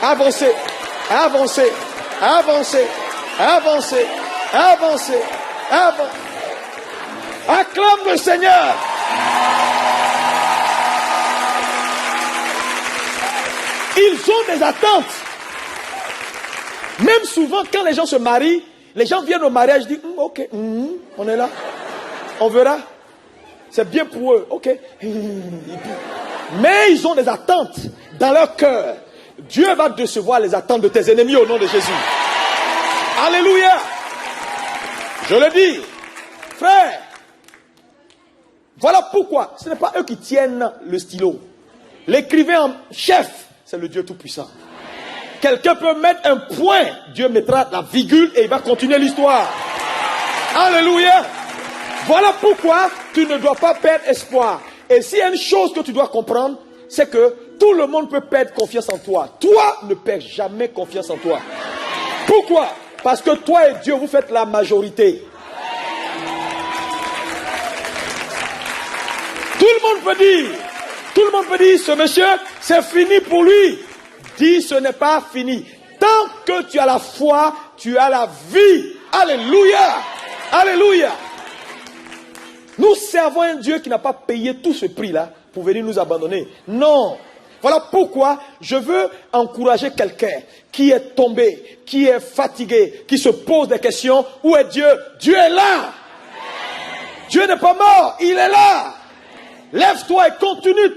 Avancer. Avancer. Avancer. Avancer. Avancer. Avancer. Acclame le Seigneur. Ils ont des attentes. Même souvent, quand les gens se marient, les gens viennent au mariage et disent, ok, on est là, on verra. C'est bien pour eux, ok. Mais ils ont des attentes dans leur cœur. Dieu va décevoir les attentes de tes ennemis au nom de Jésus. Alléluia. Je le dis, frère, Voilà pourquoi ce n'est pas eux qui tiennent le stylo. L'écrivain en chef, c'est le Dieu Tout-Puissant. Quelqu'un peut mettre un point, Dieu mettra la virgule et il va continuer l'histoire. Alléluia. Voilà pourquoi tu ne dois pas perdre espoir. Et s'il y a une chose que tu dois comprendre, c'est que tout le monde peut perdre confiance en toi. Toi, ne perds jamais confiance en toi. Pourquoi? Parce que toi et Dieu, vous faites la majorité. Tout le monde peut dire, ce monsieur, c'est fini pour lui. Dis, ce n'est pas fini. Tant que tu as la foi, tu as la vie. Alléluia. Alléluia. Nous servons un Dieu qui n'a pas payé tout ce prix-là pour venir nous abandonner. Non. Voilà pourquoi je veux encourager quelqu'un qui est tombé, qui est fatigué, qui se pose des questions. Où est Dieu? Dieu est là. Dieu n'est pas mort, il est là. Lève-toi et continue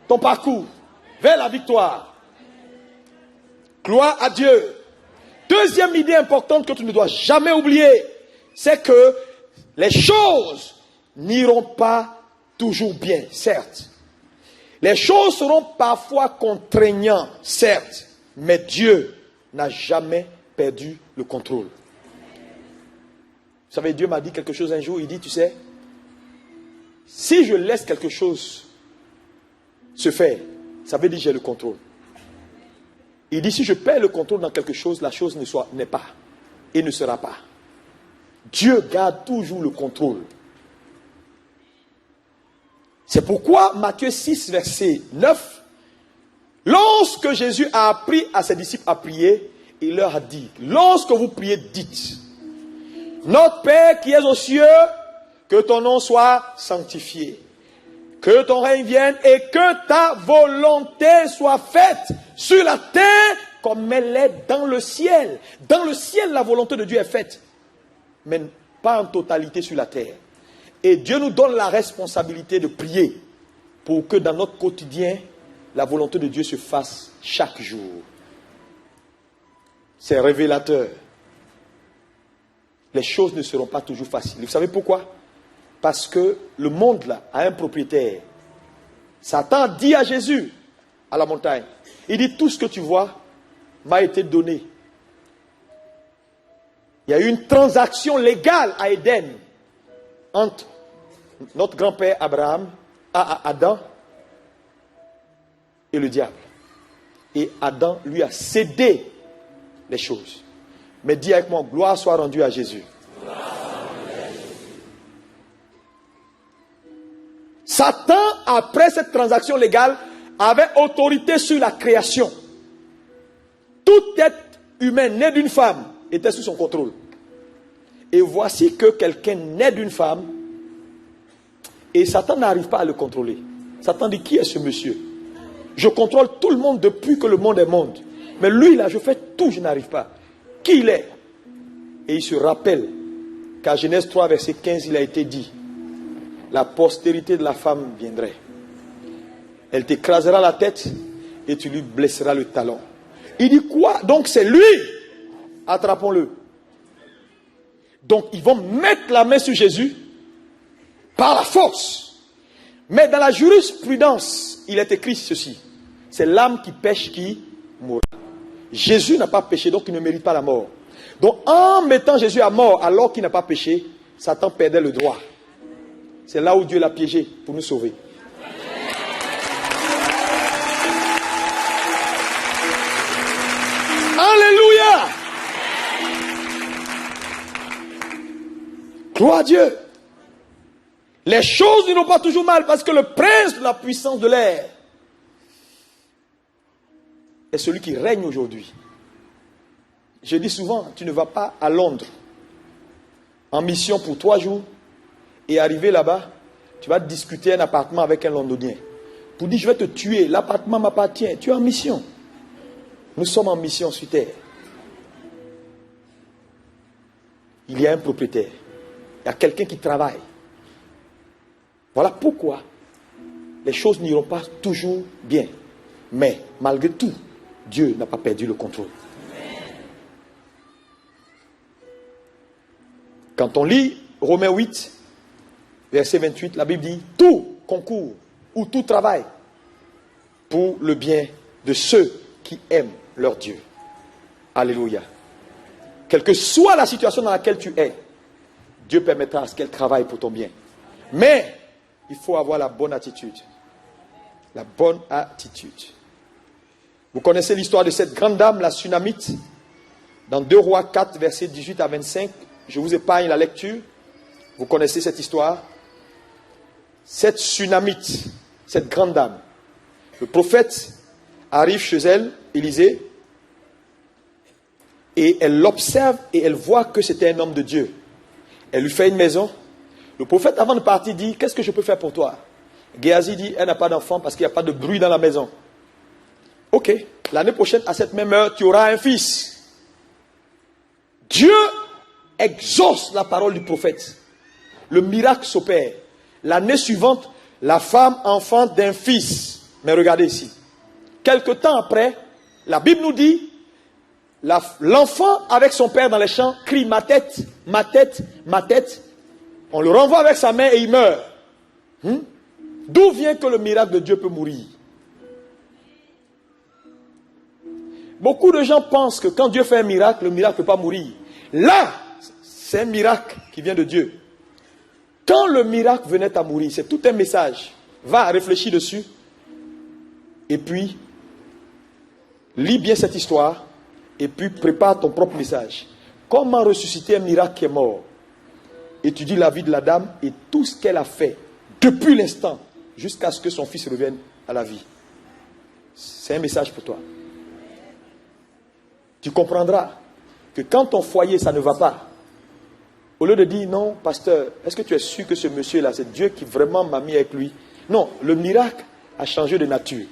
ton parcours vers la victoire. Gloire à Dieu. Deuxième idée importante que tu ne dois jamais oublier, c'est que les choses n'iront pas toujours bien, certes. Les choses seront parfois contraignantes, certes, mais Dieu n'a jamais perdu le contrôle. Vous savez, Dieu m'a dit quelque chose un jour, il dit, tu sais, si je laisse quelque chose se faire, ça veut dire que j'ai le contrôle. Il dit, si je perds le contrôle dans quelque chose, la chose n'est pas et ne sera pas. Dieu garde toujours le contrôle. C'est pourquoi Matthieu 6, verset 9, lorsque Jésus a appris à ses disciples à prier, il leur a dit, lorsque vous priez, dites, notre Père qui es aux cieux, que ton nom soit sanctifié, que ton règne vienne et que ta volonté soit faite sur la terre comme elle est dans le ciel. Dans le ciel, la volonté de Dieu est faite, mais pas en totalité sur la terre. Et Dieu nous donne la responsabilité de prier pour que dans notre quotidien, la volonté de Dieu se fasse chaque jour. C'est révélateur. Les choses ne seront pas toujours faciles. Vous savez pourquoi? Parce que le monde là a un propriétaire. Satan dit à Jésus, à la montagne, il dit, tout ce que tu vois m'a été donné. Il y a eu une transaction légale à Éden entre notre grand-père Abraham, Adam et le diable. Et Adam lui a cédé les choses. Mais dis avec moi, gloire soit rendue à Jésus. Satan, après cette transaction légale, avait autorité sur la création. Tout être humain né d'une femme était sous son contrôle. Et voici que quelqu'un naît d'une femme et Satan n'arrive pas à le contrôler. Satan dit, qui est ce monsieur? Je contrôle tout le monde depuis que le monde est monde. Mais lui là, je fais tout, je n'arrive pas. Qui il est? Et il se rappelle qu'à Genèse 3, verset 15, il a été dit, la postérité de la femme viendrait. Elle t'écrasera la tête et tu lui blesseras le talon. Il dit quoi? Donc c'est lui. Attrapons-le. Donc ils vont mettre la main sur Jésus par la force. Mais dans la jurisprudence, il est écrit ceci. C'est l'âme qui pêche qui mourra. Jésus n'a pas péché, donc il ne mérite pas la mort. Donc en mettant Jésus à mort alors qu'il n'a pas péché, Satan perdait le droit. C'est là où Dieu l'a piégé pour nous sauver. Alléluia! Gloire à Dieu. Les choses n'iront pas toujours mal parce que le prince de la puissance de l'air est celui qui règne aujourd'hui. Je dis souvent, tu ne vas pas à Londres en mission pour 3 jours et arriver là-bas, tu vas discuter un appartement avec un Londonien. Pour dire, je vais te tuer, l'appartement m'appartient, tu es en mission. Nous sommes en mission sur terre. Il y a un propriétaire. Il y a quelqu'un qui travaille. Voilà pourquoi les choses n'iront pas toujours bien. Mais malgré tout, Dieu n'a pas perdu le contrôle. Quand on lit Romains 8, verset 28, la Bible dit, tout concourt ou tout travail pour le bien de ceux qui aiment leur Dieu. Alléluia. Quelle que soit la situation dans laquelle tu es, Dieu permettra à ce qu'elle travaille pour ton bien. Mais, il faut avoir la bonne attitude. La bonne attitude. Vous connaissez l'histoire de cette grande dame, la Sunamite, dans 2 Rois 4, versets 18 à 25. Je vous épargne la lecture. Vous connaissez cette histoire. Cette Sunamite, cette grande dame, le prophète arrive chez elle, Élisée, et elle l'observe et elle voit que c'était un homme de Dieu. Elle lui fait une maison. Le prophète, avant de partir, dit, qu'est-ce que je peux faire pour toi? Géasi dit, elle n'a pas d'enfant parce qu'il n'y a pas de bruit dans la maison. Ok, l'année prochaine, à cette même heure, tu auras un fils. Dieu exauce la parole du prophète. Le miracle s'opère. L'année suivante, la femme enfante d'un fils. Mais regardez ici. Quelque temps après, la Bible nous dit, l'enfant avec son père dans les champs crie ma tête, ma tête, ma tête. On le renvoie avec sa main et il meurt. D'où vient que le miracle de Dieu peut mourir? Beaucoup de gens pensent que quand Dieu fait un miracle, le miracle ne peut pas mourir. Là, c'est un miracle qui vient de Dieu. Quand le miracle venait à mourir, c'est tout un message. Va réfléchir dessus. Et puis, lis bien cette histoire. Et puis, prépare ton propre message. Comment ressusciter un miracle qui est mort? Étudie la vie de la dame et tout ce qu'elle a fait depuis l'instant jusqu'à ce que son fils revienne à la vie. C'est un message pour toi. Tu comprendras que quand ton foyer, ça ne va pas, au lieu de dire, non, pasteur, est-ce que tu es sûr que ce monsieur-là, c'est Dieu qui vraiment m'a mis avec lui? Non, le miracle a changé de nature,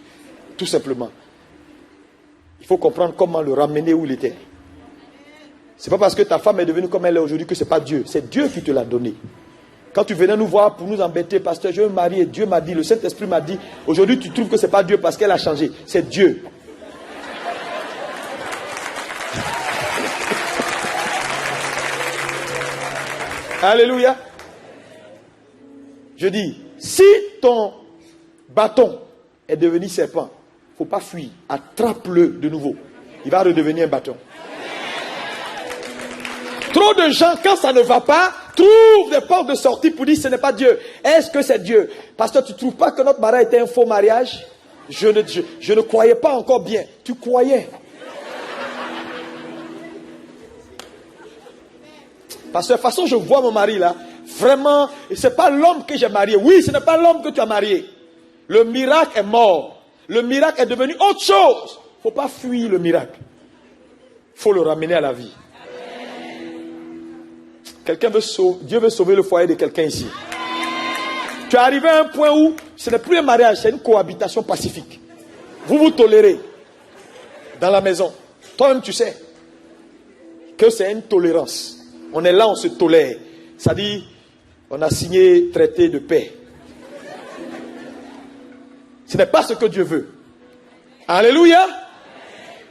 tout simplement. Il faut comprendre comment le ramener où il était. Ce n'est pas parce que ta femme est devenue comme elle est aujourd'hui que ce n'est pas Dieu. C'est Dieu qui te l'a donné. Quand tu venais nous voir pour nous embêter, pasteur, je veux me marier, Dieu m'a dit, le Saint-Esprit m'a dit, aujourd'hui tu trouves que ce n'est pas Dieu parce qu'elle a changé. C'est Dieu. Alléluia. Je dis, si ton bâton est devenu serpent, il ne faut pas fuir. Attrape-le de nouveau. Il va redevenir un bâton. Trop de gens, quand ça ne va pas, trouvent des portes de sortie pour dire ce n'est pas Dieu. Est-ce que c'est Dieu? Pasteur, tu ne trouves pas que notre mariage était un faux mariage? Je ne croyais pas encore bien. Tu croyais. Parce que de toute façon, je vois mon mari là, vraiment, ce n'est pas l'homme que j'ai marié. Oui, ce n'est pas l'homme que tu as marié. Le miracle est mort. Le miracle est devenu autre chose. Il ne faut pas fuir le miracle. Il faut le ramener à la vie. Quelqu'un veut sauver, Dieu veut sauver le foyer de quelqu'un ici. Tu es arrivé à un point où ce n'est plus un mariage, c'est une cohabitation pacifique. Vous vous tolérez dans la maison. Toi-même, tu sais que c'est une tolérance. On est là, on se tolère. Ça dit, on a signé traité de paix. Ce n'est pas ce que Dieu veut. Alléluia.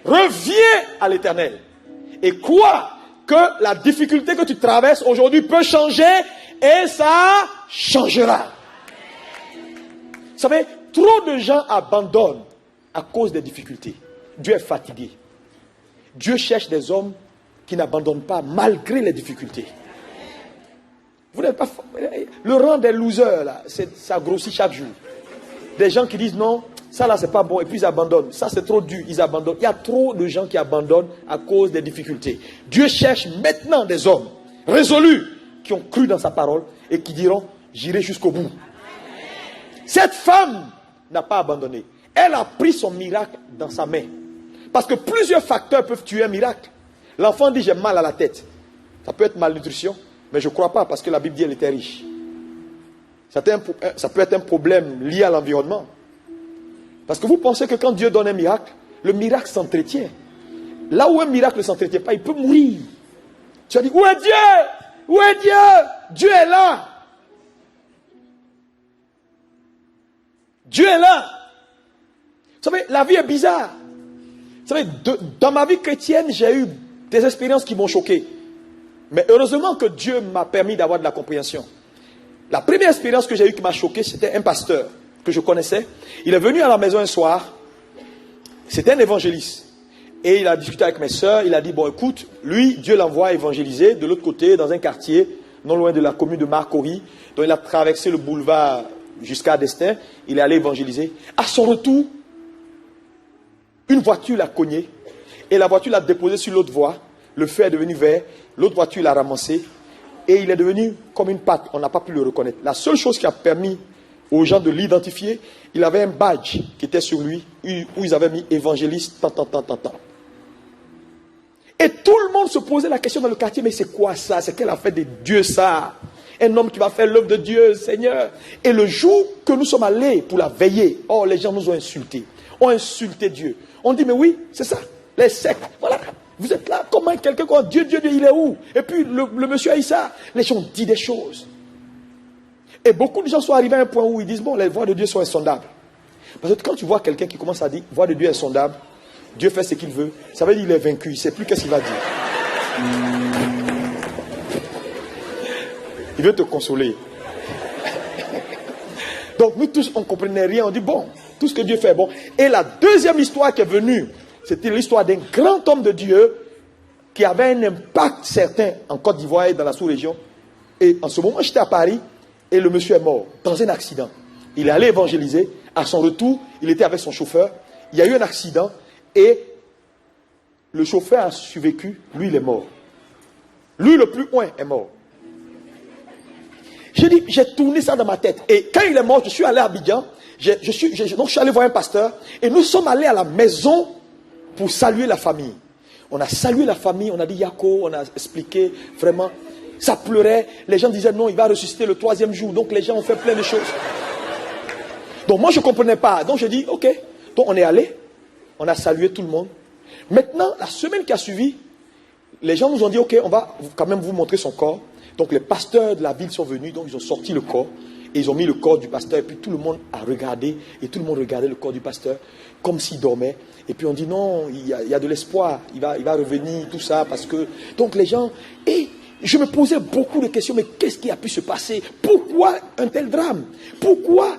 Reviens à l'Éternel. Et crois que la difficulté que tu traverses aujourd'hui peut changer et ça changera. Vous savez, trop de gens abandonnent à cause des difficultés. Dieu est fatigué. Dieu cherche des hommes qui n'abandonnent pas malgré les difficultés. Vous n'êtes pas... Le rang des losers, là, ça grossit chaque jour. Des gens qui disent non, ça là c'est pas bon, et puis ils abandonnent. Ça c'est trop dur, ils abandonnent. Il y a trop de gens qui abandonnent à cause des difficultés. Dieu cherche maintenant des hommes résolus qui ont cru dans sa parole et qui diront j'irai jusqu'au bout. Cette femme n'a pas abandonné. Elle a pris son miracle dans sa main. Parce que plusieurs facteurs peuvent tuer un miracle. L'enfant dit j'ai mal à la tête. Ça peut être malnutrition, mais je ne crois pas parce que la Bible dit elle était riche. Ça peut être un problème lié à l'environnement. Parce que vous pensez que quand Dieu donne un miracle, le miracle s'entretient. Là où un miracle ne s'entretient pas, il peut mourir. Tu as dit, où est Dieu? Où est Dieu? Dieu est là. Dieu est là. Vous savez, la vie est bizarre. Vous savez, dans ma vie chrétienne, j'ai eu des expériences qui m'ont choqué. Mais heureusement que Dieu m'a permis d'avoir de la compréhension. La première expérience que j'ai eue qui m'a choqué, c'était un pasteur que je connaissais. Il est venu à la maison un soir. C'était un évangéliste. Et il a discuté avec mes soeurs. Il a dit, bon écoute, lui, Dieu l'envoie évangéliser de l'autre côté, dans un quartier, non loin de la commune de Marcory. Donc il a traversé le boulevard jusqu'à Destin. Il est allé évangéliser. À son retour, une voiture l'a cogné. Et la voiture l'a déposé sur l'autre voie. Le feu est devenu vert. L'autre voiture l'a ramassé. Et il est devenu comme une patte. On n'a pas pu le reconnaître. La seule chose qui a permis aux gens de l'identifier, il avait un badge qui était sur lui, où ils avaient mis évangéliste, tant. Et tout le monde se posait la question dans le quartier, mais c'est quoi ça? C'est quelle affaire de Dieu ça? Un homme qui va faire l'œuvre de Dieu, Seigneur. Et le jour que nous sommes allés pour la veiller, oh, les gens nous ont insultés. Ont insulté Dieu. On dit, mais oui, c'est ça. Les sectes, voilà. Vous êtes là, comment quelqu'un comme Dieu, il est où? Et puis le monsieur Aïssa, les gens ont dit des choses. Et beaucoup de gens sont arrivés à un point où ils disent, bon, les voies de Dieu sont insondables. Parce que quand tu vois quelqu'un qui commence à dire, voie de Dieu est insondable, Dieu fait ce qu'il veut, ça veut dire qu'il est vaincu, il ne sait plus qu'est-ce qu'il va dire. Il veut te consoler. Donc nous tous, on ne comprenait rien, on dit, bon, tout ce que Dieu fait est bon. Et la deuxième histoire qui est venue, c'était l'histoire d'un grand homme de Dieu qui avait un impact certain en Côte d'Ivoire et dans la sous-région. Et en ce moment, j'étais à Paris et le monsieur est mort dans un accident. Il est allé évangéliser. À son retour, il était avec son chauffeur. Il y a eu un accident et le chauffeur a survécu. Lui, il est mort. Lui, le plus loin, est mort. J'ai tourné ça dans ma tête. Et quand il est mort, je suis allé à Abidjan. Donc je suis allé voir un pasteur. Et nous sommes allés à la maison pour saluer la famille. On a salué la famille, on a dit Yako, on a expliqué vraiment. Ça pleurait. Les gens disaient non, il va ressusciter le 3e jour. Donc les gens ont fait plein de choses. Donc moi je ne comprenais pas. Donc je dis ok. Donc on est allé. On a salué tout le monde. Maintenant, la semaine qui a suivi, les gens nous ont dit ok, on va quand même vous montrer son corps. Donc les pasteurs de la ville sont venus. Donc ils ont sorti le corps. Et ils ont mis le corps du pasteur. Et puis tout le monde a regardé. Et tout le monde regardait le corps du pasteur. Comme s'il dormait. Et puis on dit non, il y a de l'espoir. Il va revenir, tout ça. Parce que. Donc les gens. Et je me posais beaucoup de questions. Mais qu'est-ce qui a pu se passer? Pourquoi un tel drame? Pourquoi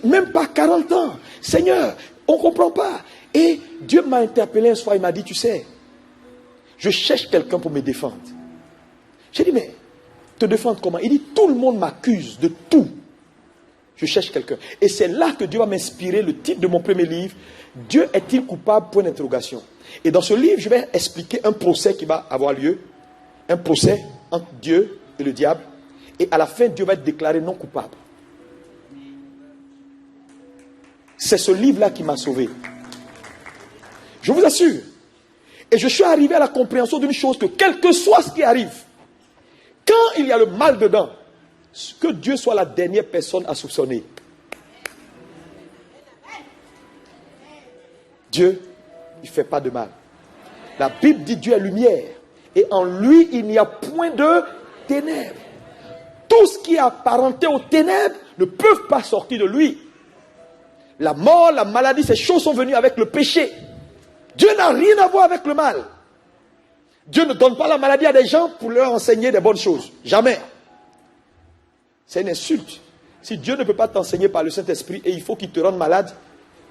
même pas 40 ans? Seigneur, on ne comprend pas. Et Dieu m'a interpellé un soir. Il m'a dit, tu sais, je cherche quelqu'un pour me défendre. J'ai dit, mais te défendre comment? Il dit, tout le monde m'accuse de tout. Je cherche quelqu'un. Et c'est là que Dieu va m'inspirer le titre de mon premier livre. Dieu est-il coupable? Point d'interrogation. Et dans ce livre, je vais expliquer un procès qui va avoir lieu. Un procès entre Dieu et le diable. Et à la fin, Dieu va être déclaré non coupable. C'est ce livre-là qui m'a sauvé. Je vous assure. Et je suis arrivé à la compréhension d'une chose, que quel que soit ce qui arrive, quand il y a le mal dedans, que Dieu soit la dernière personne à soupçonner. Dieu, il ne fait pas de mal. La Bible dit Dieu est lumière. Et en lui, il n'y a point de ténèbres. Tout ce qui est apparenté aux ténèbres ne peuvent pas sortir de lui. La mort, la maladie, ces choses sont venues avec le péché. Dieu n'a rien à voir avec le mal. Dieu ne donne pas la maladie à des gens pour leur enseigner des bonnes choses. Jamais. C'est une insulte. Si Dieu ne peut pas t'enseigner par le Saint-Esprit et il faut qu'il te rende malade,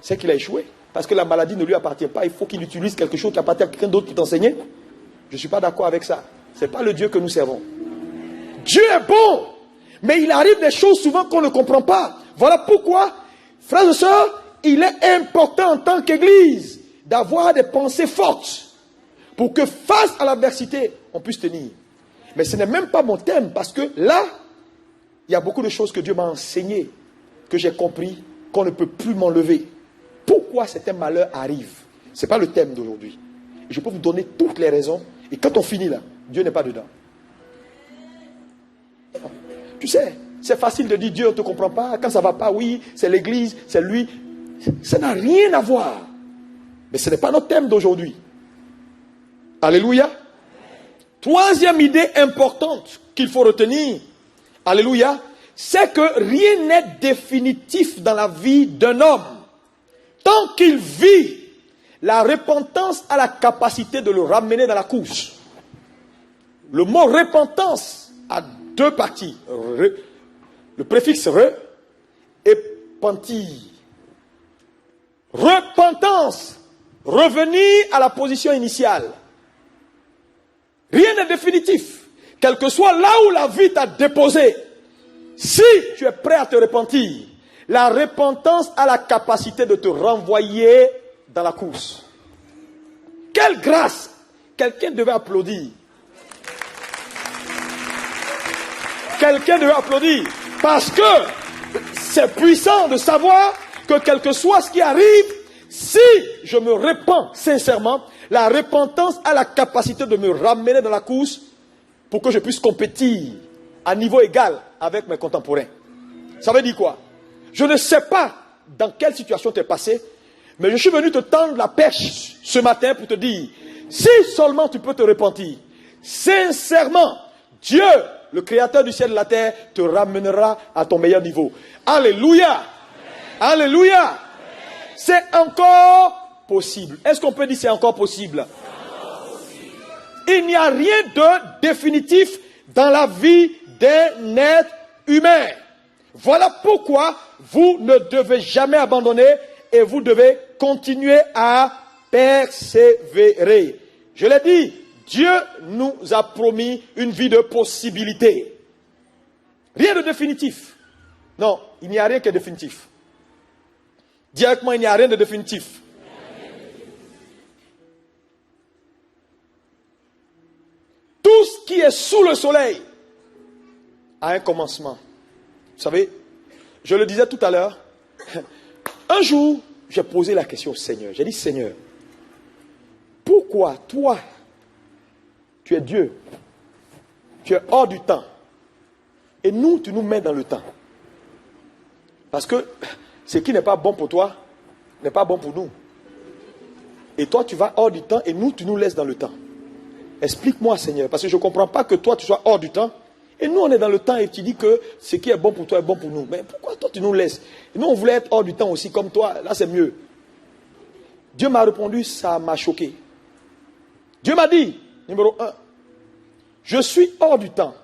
c'est qu'il a échoué. Parce que la maladie ne lui appartient pas. Il faut qu'il utilise quelque chose qui appartient à quelqu'un d'autre qui t'enseigne. Je ne suis pas d'accord avec ça. Ce n'est pas le Dieu que nous servons. Dieu est bon. Mais il arrive des choses souvent qu'on ne comprend pas. Voilà pourquoi, frères et sœurs, il est important en tant qu'Église d'avoir des pensées fortes pour que face à l'adversité, on puisse tenir. Mais ce n'est même pas mon thème, parce que là, il y a beaucoup de choses que Dieu m'a enseignées, que j'ai compris, qu'on ne peut plus m'enlever. Pourquoi certains malheurs arrivent? Ce n'est pas le thème d'aujourd'hui. Je peux vous donner toutes les raisons. Et quand on finit là, Dieu n'est pas dedans. Tu sais, c'est facile de dire Dieu ne te comprend pas. Quand ça ne va pas, oui, c'est l'église, c'est lui. Ça n'a rien à voir. Mais ce n'est pas notre thème d'aujourd'hui. Alléluia. Troisième idée importante qu'il faut retenir, alléluia, c'est que rien n'est définitif dans la vie d'un homme. Tant qu'il vit, la repentance a la capacité de le ramener dans la course. Le mot repentance a deux parties. Le préfixe re et pentir. Repentance. Revenir à la position initiale. Rien n'est définitif. Quel que soit là où la vie t'a déposé, si tu es prêt à te repentir, la repentance a la capacité de te renvoyer dans la course. Quelle grâce! Quelqu'un devait applaudir. Quelqu'un devait applaudir. Parce que c'est puissant de savoir que quel que soit ce qui arrive, si je me repens sincèrement, la repentance a la capacité de me ramener dans la course pour que je puisse compétir à niveau égal avec mes contemporains. Ça veut dire quoi? Je ne sais pas dans quelle situation tu es passé, mais je suis venu te tendre la perche ce matin pour te dire, si seulement tu peux te repentir, sincèrement, Dieu, le créateur du ciel et de la terre, te ramènera à ton meilleur niveau. Alléluia! Alléluia! C'est encore possible. Est-ce qu'on peut dire c'est encore possible? Il n'y a rien de définitif dans la vie d'un être humain. Voilà pourquoi vous ne devez jamais abandonner et vous devez continuer à persévérer. Je l'ai dit, Dieu nous a promis une vie de possibilités. Rien de définitif. Non, il n'y a rien qui est définitif. Directement, il n'y a rien de définitif. Tout ce qui est sous le soleil a un commencement. Vous savez, je le disais tout à l'heure, un jour, j'ai posé la question au Seigneur. J'ai dit, Seigneur, pourquoi toi, tu es Dieu, tu es hors du temps, et nous, tu nous mets dans le temps? Parce que ce qui n'est pas bon pour toi, n'est pas bon pour nous. Et toi, tu vas hors du temps, et nous, tu nous laisses dans le temps. Explique-moi, Seigneur, parce que je ne comprends pas que toi, tu sois hors du temps, et nous, on est dans le temps, et tu dis que ce qui est bon pour toi est bon pour nous. Mais pourquoi toi, tu nous laisses? Et nous, on voulait être hors du temps aussi, comme toi. Là, c'est mieux. Dieu m'a répondu, ça m'a choqué. Dieu m'a dit, numéro 1, je suis hors du temps.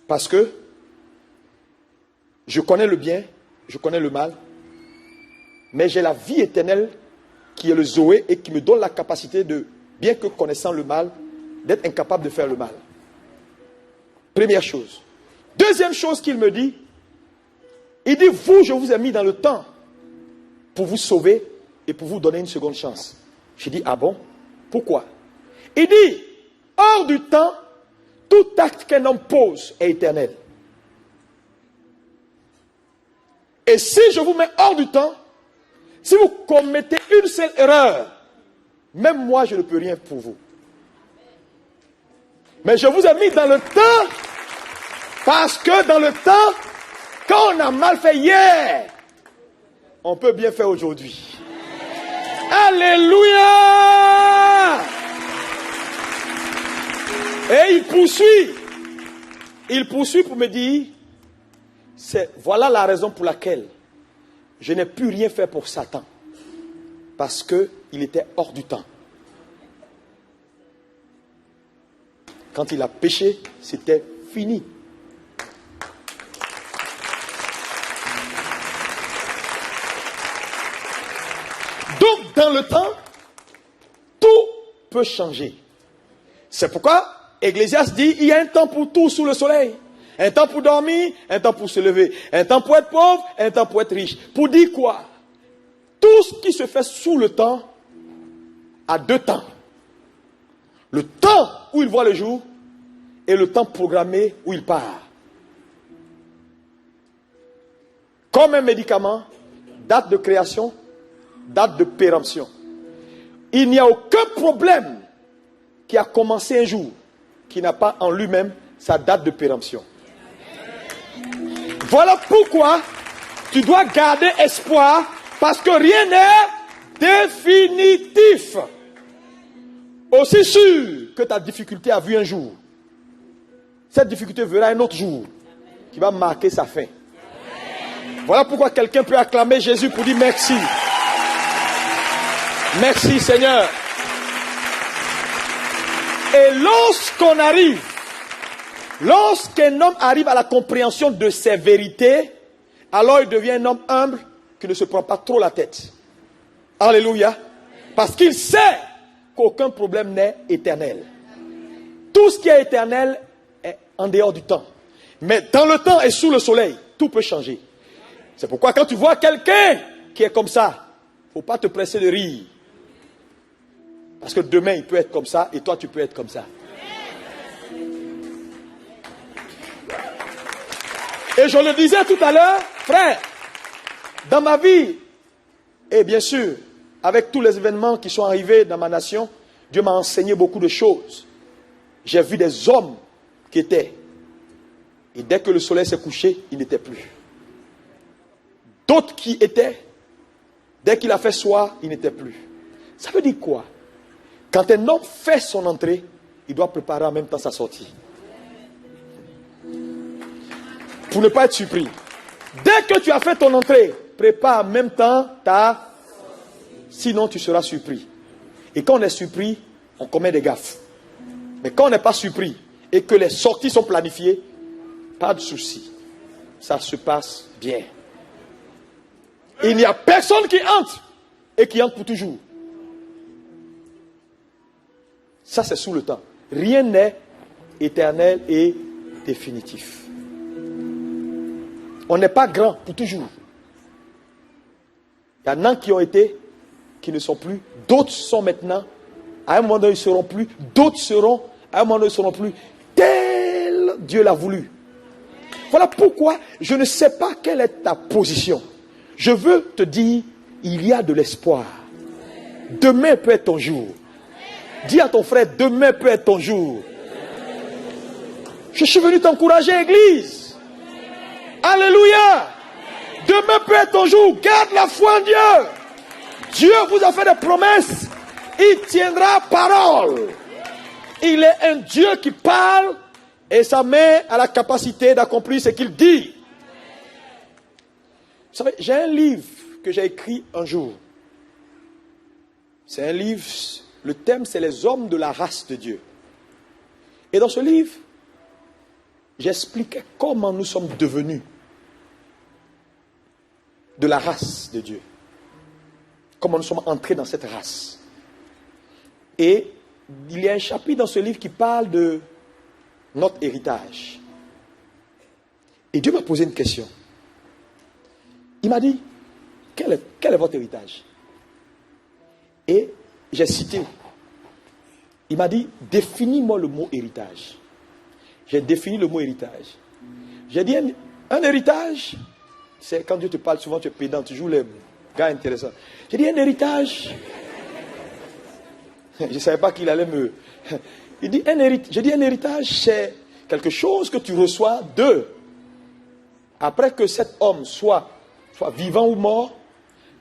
Parce que je connais le bien, je connais le mal, mais j'ai la vie éternelle qui est le Zoé et qui me donne la capacité de, bien que connaissant le mal, d'être incapable de faire le mal. Première chose. Deuxième chose qu'il me dit, il dit, vous, je vous ai mis dans le temps pour vous sauver et pour vous donner une seconde chance. J'ai dit, ah bon? Pourquoi? Il dit, hors du temps, tout acte qu'un homme pose est éternel. Et si je vous mets hors du temps, si vous commettez une seule erreur, même moi, je ne peux rien pour vous. Mais je vous ai mis dans le temps, parce que dans le temps, quand on a mal fait hier, on peut bien faire aujourd'hui. Alléluia! Et il poursuit pour me dire, voilà la raison pour laquelle je n'ai plus rien fait pour Satan. Parce qu'il était hors du temps. Quand il a péché, c'était fini. Donc, dans le temps, tout peut changer. C'est pourquoi Ecclésiaste dit, il y a un temps pour tout sous le soleil. Un temps pour dormir, un temps pour se lever. Un temps pour être pauvre, un temps pour être riche. Pour dire quoi? Tout ce qui se fait sous le temps a deux temps. Le temps où il voit le jour et le temps programmé où il part. Comme un médicament, date de création, date de péremption. Il n'y a aucun problème qui a commencé un jour qui n'a pas en lui-même sa date de péremption. Voilà pourquoi tu dois garder espoir, parce que rien n'est définitif. Aussi sûr que ta difficulté a vu un jour, cette difficulté verra un autre jour qui va marquer sa fin. Voilà pourquoi quelqu'un peut acclamer Jésus pour dire merci. Merci Seigneur. Et lorsqu'on arrive Lorsqu'un homme arrive à la compréhension de ses vérités, alors il devient un homme humble qui ne se prend pas trop la tête. Alléluia. Parce qu'il sait qu'aucun problème n'est éternel. Tout ce qui est éternel est en dehors du temps. Mais dans le temps et sous le soleil, tout peut changer. C'est pourquoi quand tu vois quelqu'un qui est comme ça, il ne faut pas te presser de rire. Parce que demain, il peut être comme ça et toi, tu peux être comme ça. Et je le disais tout à l'heure, frère, dans ma vie, et bien sûr, avec tous les événements qui sont arrivés dans ma nation, Dieu m'a enseigné beaucoup de choses. J'ai vu des hommes qui étaient, et dès que le soleil s'est couché, ils n'étaient plus. D'autres qui étaient, dès qu'il a fait soir, ils n'étaient plus. Ça veut dire quoi? Quand un homme fait son entrée, il doit préparer en même temps sa sortie. Pour ne pas être surpris. Dès que tu as fait ton entrée, prépare en même temps ta... Sinon, tu seras surpris. Et quand on est surpris, on commet des gaffes. Mais quand on n'est pas surpris et que les sorties sont planifiées, pas de souci. Ça se passe bien. Il n'y a personne qui entre et qui entre pour toujours. Ça, c'est sous le temps. Rien n'est éternel et définitif. On n'est pas grand pour toujours. Il y en a qui ont été, qui ne sont plus. D'autres sont maintenant. À un moment donné, ils ne seront plus. D'autres seront. À un moment donné, ils ne seront plus. Tel Dieu l'a voulu. Voilà pourquoi je ne sais pas quelle est ta position. Je veux te dire, il y a de l'espoir. Demain peut être ton jour. Dis à ton frère, demain peut être ton jour. Je suis venu t'encourager, Église. Alléluia. Demain peut être ton jour. Garde la foi en Dieu. Dieu vous a fait des promesses. Il tiendra parole. Il est un Dieu qui parle et sa main a la capacité d'accomplir ce qu'il dit. Vous savez, j'ai un livre que j'ai écrit un jour. C'est un livre, le thème c'est les hommes de la race de Dieu. Et dans ce livre, j'expliquais comment nous sommes devenus de la race de Dieu. Comment nous sommes entrés dans cette race. Et il y a un chapitre dans ce livre qui parle de notre héritage. Et Dieu m'a posé une question. Il m'a dit, quel est votre héritage? Et j'ai cité. Il m'a dit, définis-moi le mot héritage. J'ai défini le mot héritage. J'ai dit, un héritage, c'est quand Dieu te parle, souvent tu es pédant, tu joues les gars intéressants. J'ai dit, un héritage. Je ne savais pas qu'il allait me... Il dit, j'ai dit, un héritage, c'est quelque chose que tu reçois d'eux. Après que cet homme soit vivant ou mort,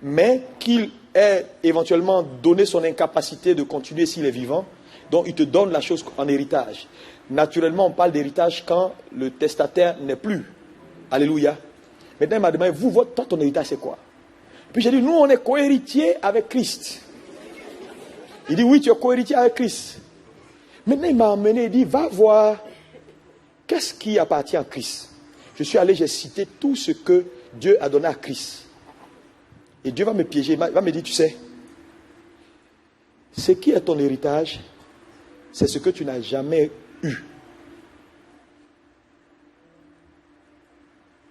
mais qu'il ait éventuellement donné son incapacité de continuer s'il est vivant, donc il te donne la chose en héritage. Naturellement, on parle d'héritage quand le testataire n'est plus. Alléluia. Maintenant, il m'a demandé, toi, ton héritage, c'est quoi? Puis j'ai dit, nous, on est co-héritiers avec Christ. Il dit, oui, tu es co-héritier avec Christ. Maintenant, il m'a emmené, il dit, va voir, qu'est-ce qui appartient à Christ? Je suis allé, j'ai cité tout ce que Dieu a donné à Christ. Et Dieu va me piéger, il va me dire, tu sais, ce qui est ton héritage, c'est ce que tu n'as jamais eu.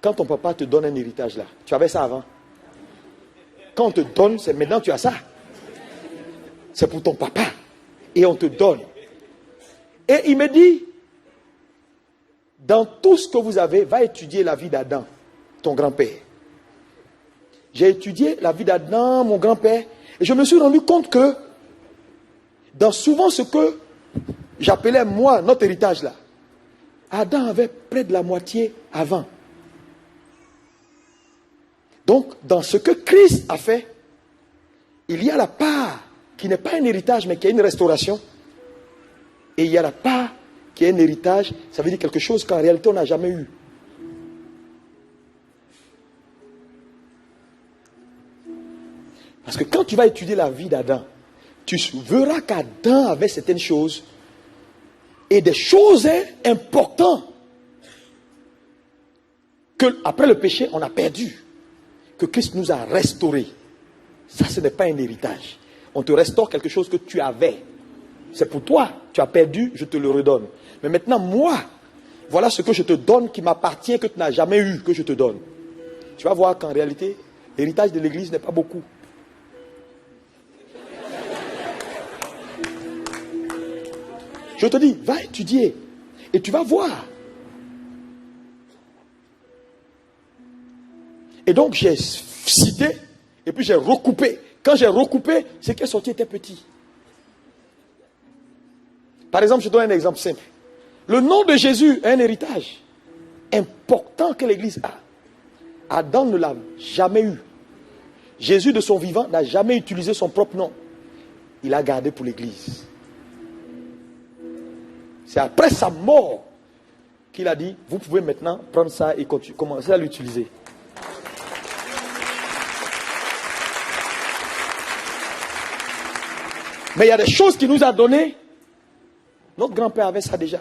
Quand ton papa te donne un héritage là, tu avais ça avant. Quand on te donne, c'est maintenant tu as ça. C'est pour ton papa. Et on te donne. Et il me dit, dans tout ce que vous avez, va étudier la vie d'Adam, ton grand-père. J'ai étudié la vie d'Adam, mon grand-père, et je me suis rendu compte que, dans souvent ce que j'appelais moi, notre héritage là, Adam avait près de la moitié avant. Donc, dans ce que Christ a fait, il y a la part qui n'est pas un héritage, mais qui est une restauration. Et il y a la part qui est un héritage, ça veut dire quelque chose qu'en réalité on n'a jamais eu. Parce que quand tu vas étudier la vie d'Adam, tu verras qu'Adam avait certaines choses et des choses importantes qu'après le péché, on a perdu. Que Christ nous a restaurés. Ça, ce n'est pas un héritage. On te restaure quelque chose que tu avais. C'est pour toi. Tu as perdu, je te le redonne. Mais maintenant, moi, voilà ce que je te donne qui m'appartient, que tu n'as jamais eu, que je te donne. Tu vas voir qu'en réalité, l'héritage de l'Église n'est pas beaucoup. Je te dis, va étudier. Et tu vas voir. Et donc, j'ai cité, et puis j'ai recoupé. Quand j'ai recoupé, ce qui est sorti était petit. Par exemple, je donne un exemple simple. Le nom de Jésus est un héritage important que l'Église a. Adam ne l'a jamais eu. Jésus, de son vivant, n'a jamais utilisé son propre nom. Il a gardé pour l'Église. C'est après sa mort qu'il a dit, vous pouvez maintenant prendre ça et commencer à l'utiliser. Mais il y a des choses qu'il nous a données. Notre grand-père avait ça déjà.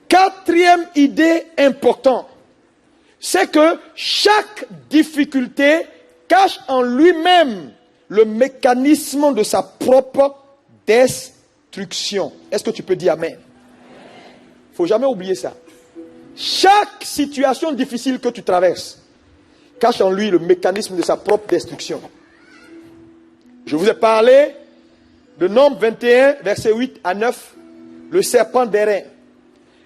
Quatrième idée importante, c'est que chaque difficulté cache en lui-même le mécanisme de sa propre destruction. Est-ce que tu peux dire amen? Il ne faut jamais oublier ça. Chaque situation difficile que tu traverses cache en lui le mécanisme de sa propre destruction. Je vous ai parlé de Nombre 21, versets 8 à 9, le serpent d'airain.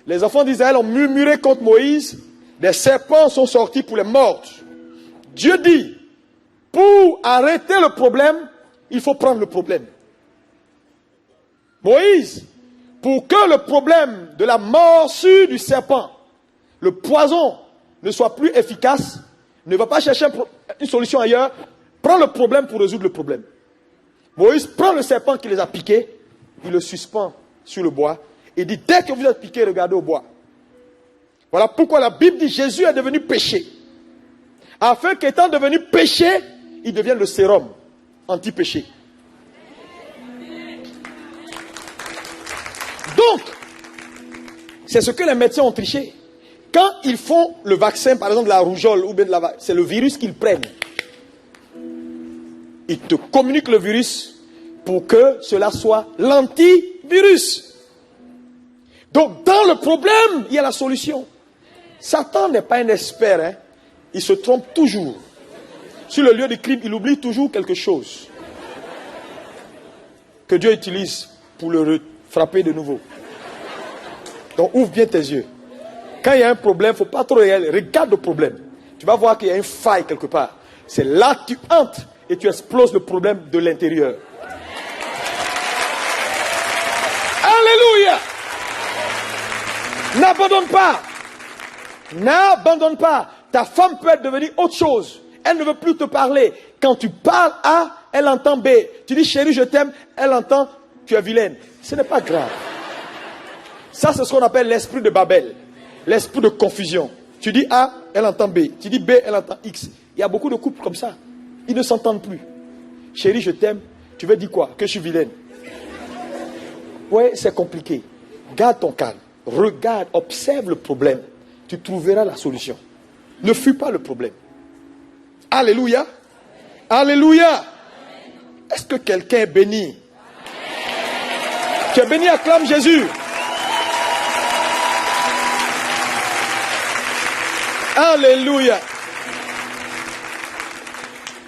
Les enfants d'Israël ont murmuré contre Moïse, des serpents sont sortis pour les mordre. Dieu dit, pour arrêter le problème, il faut prendre le problème. Moïse, pour que le problème de la morsure du serpent, le poison, ne soit plus efficace, ne va pas chercher une solution ailleurs, prends le problème pour résoudre le problème. Moïse prend le serpent qui les a piqués, il le suspend sur le bois, et dit, dès que vous êtes piqués, regardez au bois. Voilà pourquoi la Bible dit, Jésus est devenu péché. Afin qu'étant devenu péché, il devienne le sérum anti-péché. Donc, c'est ce que les médecins ont triché. Quand ils font le vaccin, par exemple de la rougeole, ou bien c'est le virus qu'ils prennent. Ils te communiquent le virus pour que cela soit l'antivirus. Donc, dans le problème, il y a la solution. Satan n'est pas un expert, hein. Il se trompe toujours. Sur le lieu du crime, il oublie toujours quelque chose que Dieu utilise pour le frapper de nouveau. Donc, ouvre bien tes yeux. Quand il y a un problème, il ne faut pas trop regarder. Regarde le problème. Tu vas voir qu'il y a une faille quelque part. C'est là que tu entres et tu exploses le problème de l'intérieur. Alléluia! N'abandonne pas. N'abandonne pas. Ta femme peut devenir autre chose. Elle ne veut plus te parler. Quand tu parles A, elle entend B. Tu dis chérie, je t'aime. Elle entend tu es vilaine. Ce n'est pas grave. Ça, c'est ce qu'on appelle l'esprit de Babel. L'esprit de confusion. Tu dis A, elle entend B. Tu dis B, elle entend X. Il y a beaucoup de couples comme ça. Ils ne s'entendent plus. Chérie, je t'aime. Tu veux dire quoi? Que je suis vilaine. Oui, c'est compliqué. Garde ton calme. Regarde, observe le problème. Tu trouveras la solution. Ne fuis pas le problème. Alléluia. Alléluia. Est-ce que quelqu'un est béni? Tu es béni, acclame Jésus. Alléluia.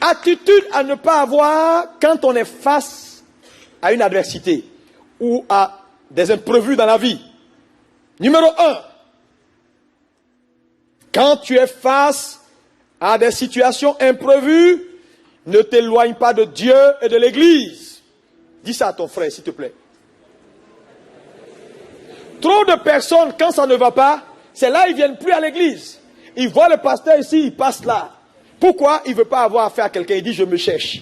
Attitude à ne pas avoir quand on est face à une adversité ou à des imprévus dans la vie. Numéro 1. Quand tu es face à des situations imprévues, ne t'éloigne pas de Dieu et de l'Église. Dis ça à ton frère, s'il te plaît. Trop de personnes, quand ça ne va pas, c'est là ils ne viennent plus à l'Église. Ils voient le pasteur ici, ils passent là. Pourquoi il ne veut pas avoir affaire à quelqu'un? Il dit, je me cherche.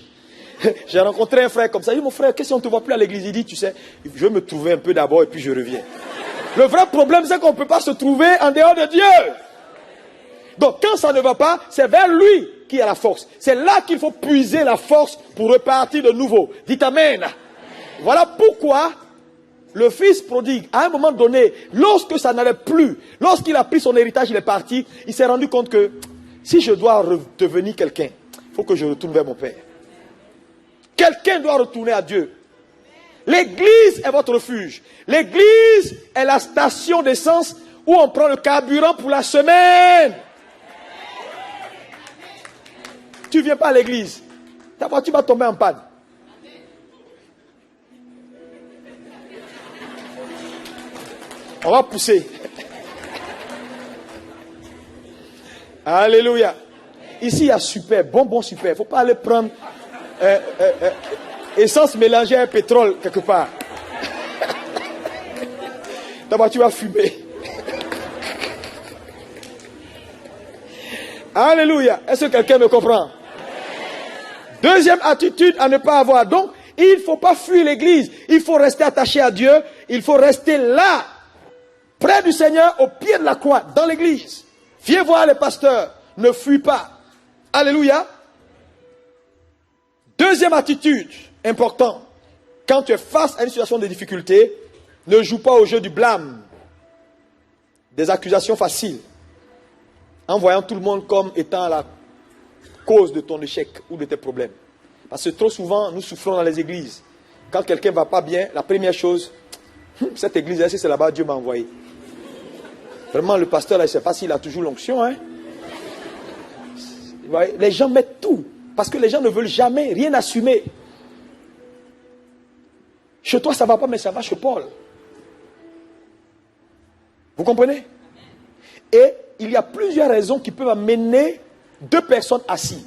J'ai rencontré un frère comme ça. Il dit, mon frère, qu'est-ce qu'on ne te voit plus à l'église? Il dit, tu sais, je vais me trouver un peu d'abord et puis je reviens. Le vrai problème, c'est qu'on ne peut pas se trouver en dehors de Dieu. Donc, quand ça ne va pas, c'est vers lui qu'il y a la force. C'est là qu'il faut puiser la force pour repartir de nouveau. Dites Amen. Voilà pourquoi Le fils prodigue, à un moment donné, lorsque ça n'allait plus, lorsqu'il a pris son héritage, il est parti, il s'est rendu compte que si je dois devenir quelqu'un, il faut que je retourne vers mon père. Quelqu'un doit retourner à Dieu. L'église est votre refuge. L'église est la station d'essence où on prend le carburant pour la semaine. Tu ne viens pas à l'église, ta voiture va tomber en panne. On va pousser. Alléluia. Ici, il y a super, bonbon super. Il ne faut pas aller prendre essence mélangée à pétrole quelque part. Ta voiture va fumer. Alléluia. Est-ce que quelqu'un me comprend? Deuxième attitude à ne pas avoir. Donc, il ne faut pas fuir l'église. Il faut rester attaché à Dieu. Il faut rester là, près du Seigneur, au pied de la croix, dans l'église. Viens voir les pasteurs. Ne fuis pas. Alléluia. Deuxième attitude importante. Quand tu es face à une situation de difficulté, ne joue pas au jeu du blâme. Des accusations faciles. En voyant tout le monde comme étant la cause de ton échec ou de tes problèmes. Parce que trop souvent, nous souffrons dans les églises. Quand quelqu'un ne va pas bien, la première chose, cette église, c'est là-bas Dieu m'a envoyé. Vraiment, le pasteur, là, je ne sais pas s'il a toujours l'onction. Hein? Les gens mettent tout. Parce que les gens ne veulent jamais rien assumer. Chez toi, ça ne va pas, mais ça va chez Paul. Vous comprenez? Et il y a plusieurs raisons qui peuvent amener deux personnes assises.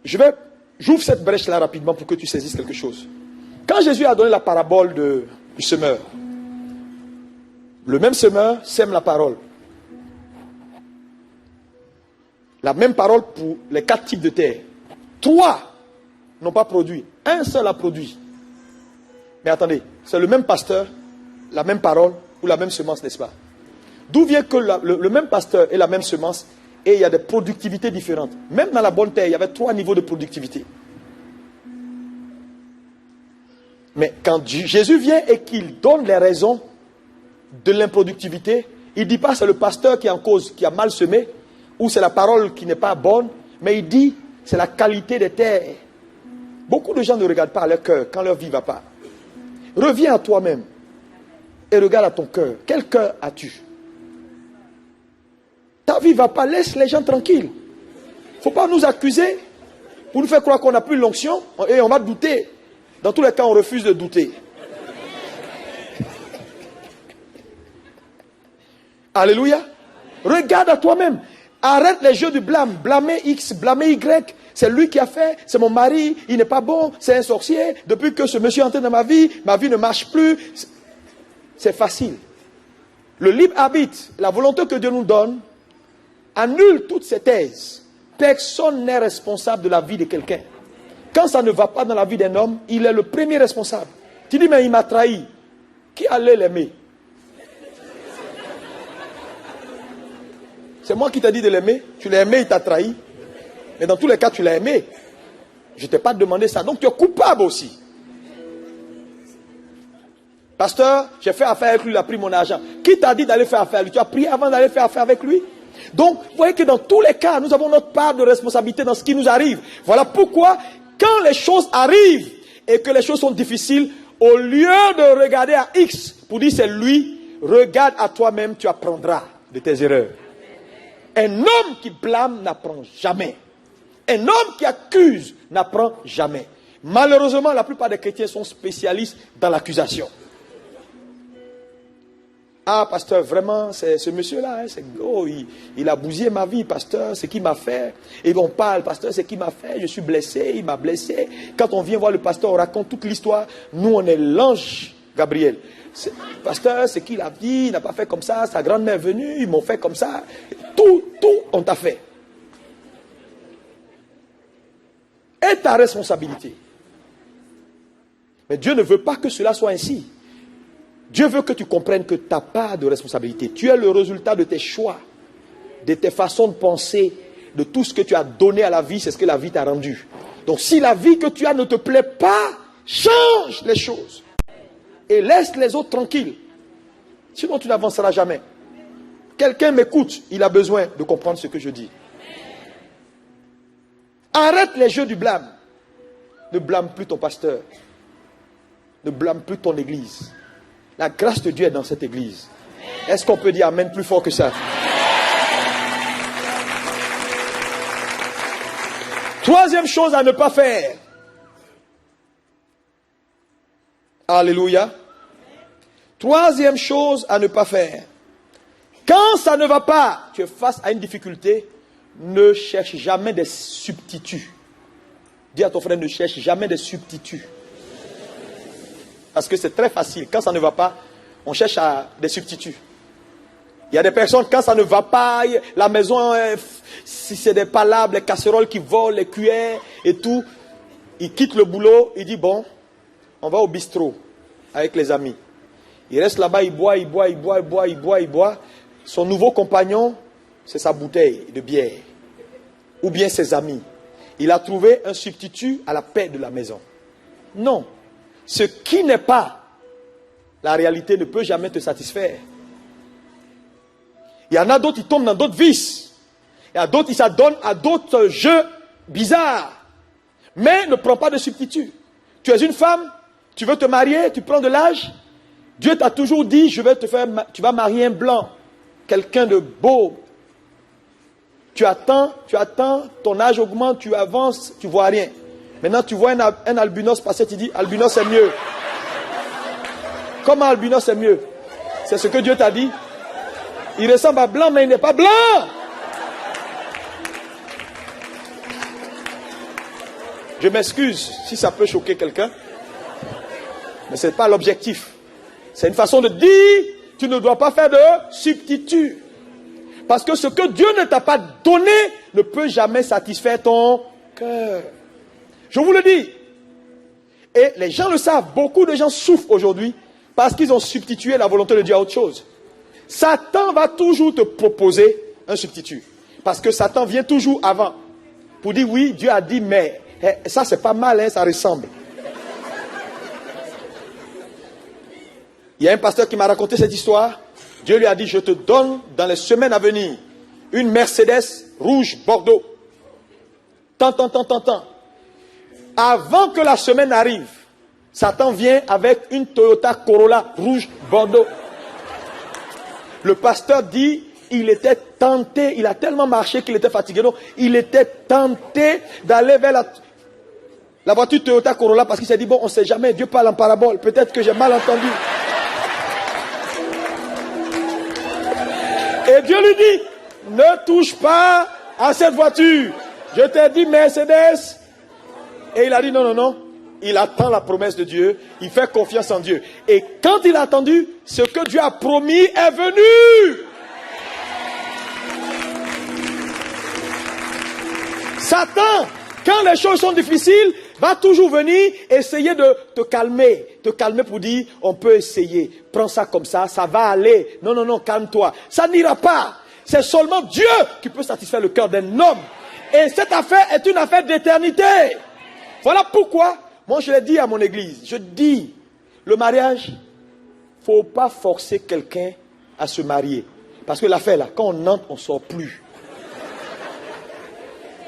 J'ouvre cette brèche-là rapidement pour que tu saisisses quelque chose. Quand Jésus a donné la parabole du semeur, le même semeur sème la parole. La même parole pour les 4 types de terre. 3 n'ont pas produit. Un seul a produit. Mais attendez, c'est le même pasteur, la même parole ou la même semence, n'est-ce pas? D'où vient que le même pasteur et la même semence et il y a des productivités différentes. Même dans la bonne terre, il y avait 3 niveaux de productivité. Mais quand Jésus vient et qu'il donne les raisons de l'improductivité, il ne dit pas c'est le pasteur qui est en cause, qui a mal semé, ou c'est la parole qui n'est pas bonne, mais il dit c'est la qualité des terres. Beaucoup de gens ne regardent pas à leur cœur quand leur vie ne va pas. Reviens à toi-même et regarde à ton cœur. Quel cœur as-tu? Ta vie ne va pas, laisse les gens tranquilles. Il ne faut pas nous accuser pour nous faire croire qu'on n'a plus l'onction et on va douter. Dans tous les cas, on refuse de douter. Alléluia. Regarde à toi-même. Arrête les jeux du blâme. Blâmer X, blâmer Y. C'est lui qui a fait, c'est mon mari, il n'est pas bon, c'est un sorcier. Depuis que ce monsieur est entré dans ma vie ne marche plus. C'est facile. Le libre arbitre, la volonté que Dieu nous donne, annule toutes ces thèses. Personne n'est responsable de la vie de quelqu'un. Quand ça ne va pas dans la vie d'un homme, il est le premier responsable. Tu dis, mais il m'a trahi. Qui allait l'aimer? C'est moi qui t'ai dit de l'aimer. Tu l'as aimé, il t'a trahi. Mais dans tous les cas, tu l'as aimé. Je ne t'ai pas demandé ça. Donc tu es coupable aussi. Pasteur, j'ai fait affaire avec lui, il a pris mon argent. Qui t'a dit d'aller faire affaire avec lui? Tu as prié avant d'aller faire affaire avec lui? Donc, vous voyez que dans tous les cas, nous avons notre part de responsabilité dans ce qui nous arrive. Voilà pourquoi, quand les choses arrivent et que les choses sont difficiles, au lieu de regarder à X pour dire c'est lui, regarde à toi-même, tu apprendras de tes erreurs. Un homme qui blâme n'apprend jamais. Un homme qui accuse n'apprend jamais. Malheureusement, la plupart des chrétiens sont spécialistes dans l'accusation. Ah, pasteur, vraiment, c'est ce monsieur-là, hein, il a bousillé ma vie, pasteur, c'est qui m'a fait. Et on parle, pasteur, c'est qui m'a fait, je suis blessé, il m'a blessé. Quand on vient voir le pasteur, on raconte toute l'histoire. Nous, on est l'ange Gabriel. Pasteur, c'est qui l'a dit, il n'a pas fait comme ça, sa grand-mère est venue, ils m'ont fait comme ça. Tout, on t'a fait. Et ta responsabilité. Mais Dieu ne veut pas que cela soit ainsi. Dieu veut que tu comprennes que tu n'as pas de responsabilité. Tu es le résultat de tes choix, de tes façons de penser, de tout ce que tu as donné à la vie, c'est ce que la vie t'a rendu. Donc si la vie que tu as ne te plaît pas, change les choses. et laisse les autres tranquilles. Sinon, tu n'avanceras jamais. Quelqu'un m'écoute, il a besoin de comprendre ce que je dis. Arrête les jeux du blâme. Ne blâme plus ton pasteur. Ne blâme plus ton église. La grâce de Dieu est dans cette église. Est-ce qu'on peut dire amen plus fort que ça? Troisième chose à ne pas faire. Alléluia. Troisième chose à ne pas faire. Quand ça ne va pas, tu es face à une difficulté, ne cherche jamais des substituts. Dis à ton frère, ne cherche jamais des substituts. Parce que c'est très facile. Quand ça ne va pas, on cherche des substituts. Il y a des personnes, quand ça ne va pas, la maison, si c'est des palables, les casseroles qui volent, les cuillères et tout, ils quittent le boulot, ils disent bon, on va au bistrot avec les amis. Il reste là-bas, il boit. Son nouveau compagnon, c'est sa bouteille de bière. Ou bien ses amis. Il a trouvé un substitut à la paix de la maison. Non. Ce qui n'est pas la réalité ne peut jamais te satisfaire. Il y en a d'autres qui tombent dans d'autres vices. Il y a d'autres qui s'adonnent à d'autres jeux bizarres. Mais ne prends pas de substitut. Tu es une femme, tu veux te marier, tu prends de l'âge. Dieu t'a toujours dit, tu vas marier un blanc. Quelqu'un de beau. Tu attends, ton âge augmente, tu avances, tu vois rien. Maintenant, tu vois un albinos passer, tu dis, albinos c'est mieux. Comment albinos c'est mieux? C'est ce que Dieu t'a dit. Il ressemble à blanc, mais il n'est pas blanc. Je m'excuse si ça peut choquer quelqu'un. Mais ce n'est pas l'objectif. C'est une façon de dire, tu ne dois pas faire de substitut. Parce que ce que Dieu ne t'a pas donné ne peut jamais satisfaire ton cœur. Je vous le dis. Et les gens le savent. Beaucoup de gens souffrent aujourd'hui parce qu'ils ont substitué la volonté de Dieu à autre chose. Satan va toujours te proposer un substitut. Parce que Satan vient toujours avant. Pour dire oui, Dieu a dit mais. Ça c'est pas mal, hein, ça ressemble. Il y a un pasteur qui m'a raconté cette histoire. Dieu lui a dit, je te donne dans les semaines à venir une Mercedes rouge Bordeaux. Tant. Avant que la semaine arrive, Satan vient avec une Toyota Corolla rouge Bordeaux. Le pasteur dit, il était tenté, il a tellement marché qu'il était fatigué. Donc, il était tenté d'aller vers la voiture Toyota Corolla parce qu'il s'est dit, bon, on ne sait jamais, Dieu parle en parabole. Peut-être que j'ai mal entendu. Et Dieu lui dit, ne touche pas à cette voiture. Je t'ai dit Mercedes. Et il a dit non. Il attend la promesse de Dieu. Il fait confiance en Dieu. Et quand il a attendu, ce que Dieu a promis est venu. Satan, quand les choses sont difficiles, va toujours venir essayer de te calmer. Te calmer pour dire, on peut essayer. Prends ça comme ça, ça va aller. Non, calme-toi. Ça n'ira pas. C'est seulement Dieu qui peut satisfaire le cœur d'un homme. Et cette affaire est une affaire d'éternité. Voilà pourquoi, moi je l'ai dit à mon église, je dis, le mariage, il ne faut pas forcer quelqu'un à se marier. Parce que l'affaire là, quand on entre, on ne sort plus.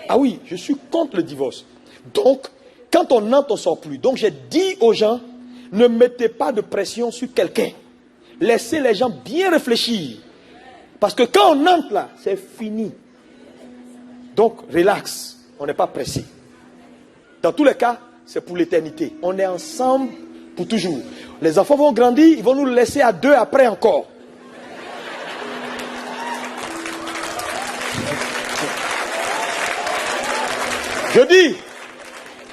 Ah oui, je suis contre le divorce. Donc, quand on entre, on ne sort plus. Donc j'ai dit aux gens, ne mettez pas de pression sur quelqu'un. Laissez les gens bien réfléchir. Parce que quand on entre là, c'est fini. Donc, relax. On n'est pas pressé. Dans tous les cas, c'est pour l'éternité. On est ensemble pour toujours. Les enfants vont grandir, ils vont nous laisser à deux après encore. Je dis,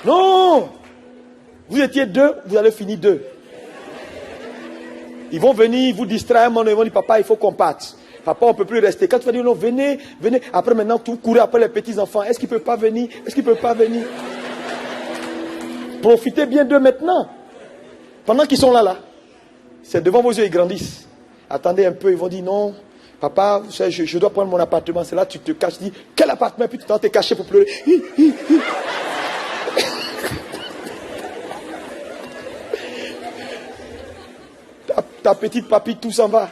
non, vous étiez deux, vous allez finir deux. Ils vont venir, vous distraire, ils vont dire, papa, il faut qu'on parte. Papa, on ne peut plus rester. Quand tu vas dire, non, venez. Après, maintenant, tout courir après les petits-enfants. Est-ce qu'il ne peut pas venir? Est-ce qu'il ne peut pas venir? Profitez bien d'eux maintenant. Pendant qu'ils sont là. C'est devant vos yeux, ils grandissent. Attendez un peu, ils vont dire, non, papa, vous savez, je dois prendre mon appartement. C'est là, tu te caches. Tu dis, quel appartement? Puis tu t'en t'es caché pour pleurer. ta petite papite, tout s'en va.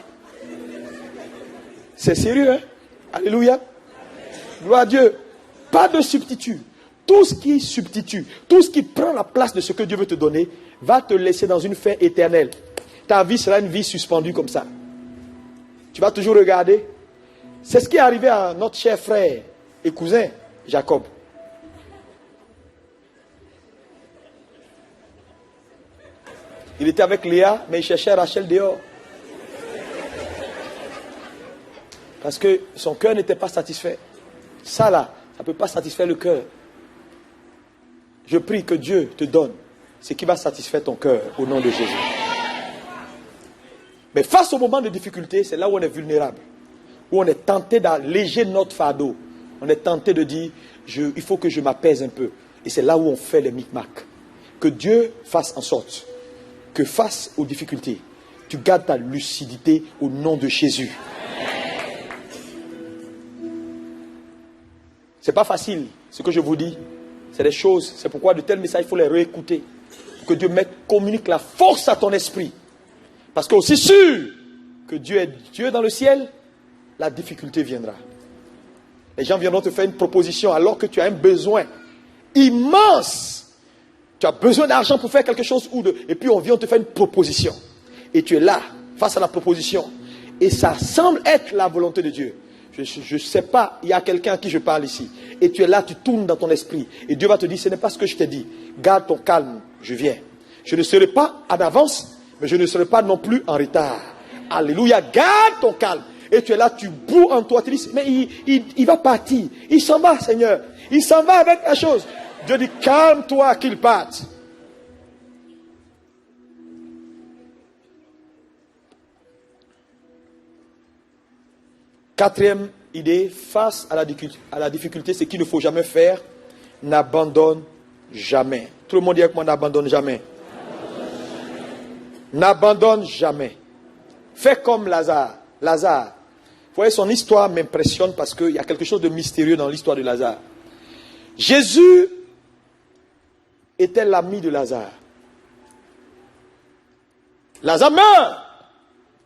C'est sérieux, hein? Alléluia. Gloire à Dieu. Pas de substitut. Tout ce qui substitue, tout ce qui prend la place de ce que Dieu veut te donner, va te laisser dans une fin éternelle. Ta vie sera une vie suspendue comme ça. Tu vas toujours regarder. C'est ce qui est arrivé à notre cher frère et cousin, Jacob. Il était avec Léa, mais il cherchait Rachel dehors. Parce que son cœur n'était pas satisfait. Ça là, ça ne peut pas satisfaire le cœur. Je prie que Dieu te donne ce qui va satisfaire ton cœur au nom de Jésus. Mais face au moment de difficulté, c'est là où on est vulnérable. Où on est tenté d'alléger notre fardeau. On est tenté de dire, il faut que je m'apaise un peu. Et c'est là où on fait les micmacs. Que Dieu fasse en sorte que face aux difficultés, tu gardes ta lucidité au nom de Jésus. C'est pas facile, ce que je vous dis. C'est des choses, c'est pourquoi de tels messages, il faut les réécouter. Pour que Dieu communique la force à ton esprit. Parce que aussi sûr que Dieu est Dieu dans le ciel, la difficulté viendra. Les gens viendront te faire une proposition alors que tu as un besoin immense. Tu as besoin d'argent pour faire quelque chose et puis on vient te faire une proposition. Et tu es là, face à la proposition. Et ça semble être la volonté de Dieu. Je ne sais pas, il y a quelqu'un à qui je parle ici. Et tu es là, tu tournes dans ton esprit. Et Dieu va te dire, ce n'est pas ce que je t'ai dit. Garde ton calme, je viens. Je ne serai pas en avance, mais je ne serai pas non plus en retard. Alléluia, garde ton calme. Et tu es là, tu boues en toi, tu dis, mais il va partir. Il s'en va, Seigneur. Il s'en va avec la chose. Dieu dit, calme-toi qu'il parte. Quatrième idée, face à la difficulté, ce qu'il ne faut jamais faire, n'abandonne jamais. Tout le monde dit avec moi, n'abandonne jamais. N'abandonne jamais. Fais comme Lazare. Lazare. Vous voyez, son histoire m'impressionne parce qu'il y a quelque chose de mystérieux dans l'histoire de Lazare. Jésus était l'ami de Lazare. Lazare meurt.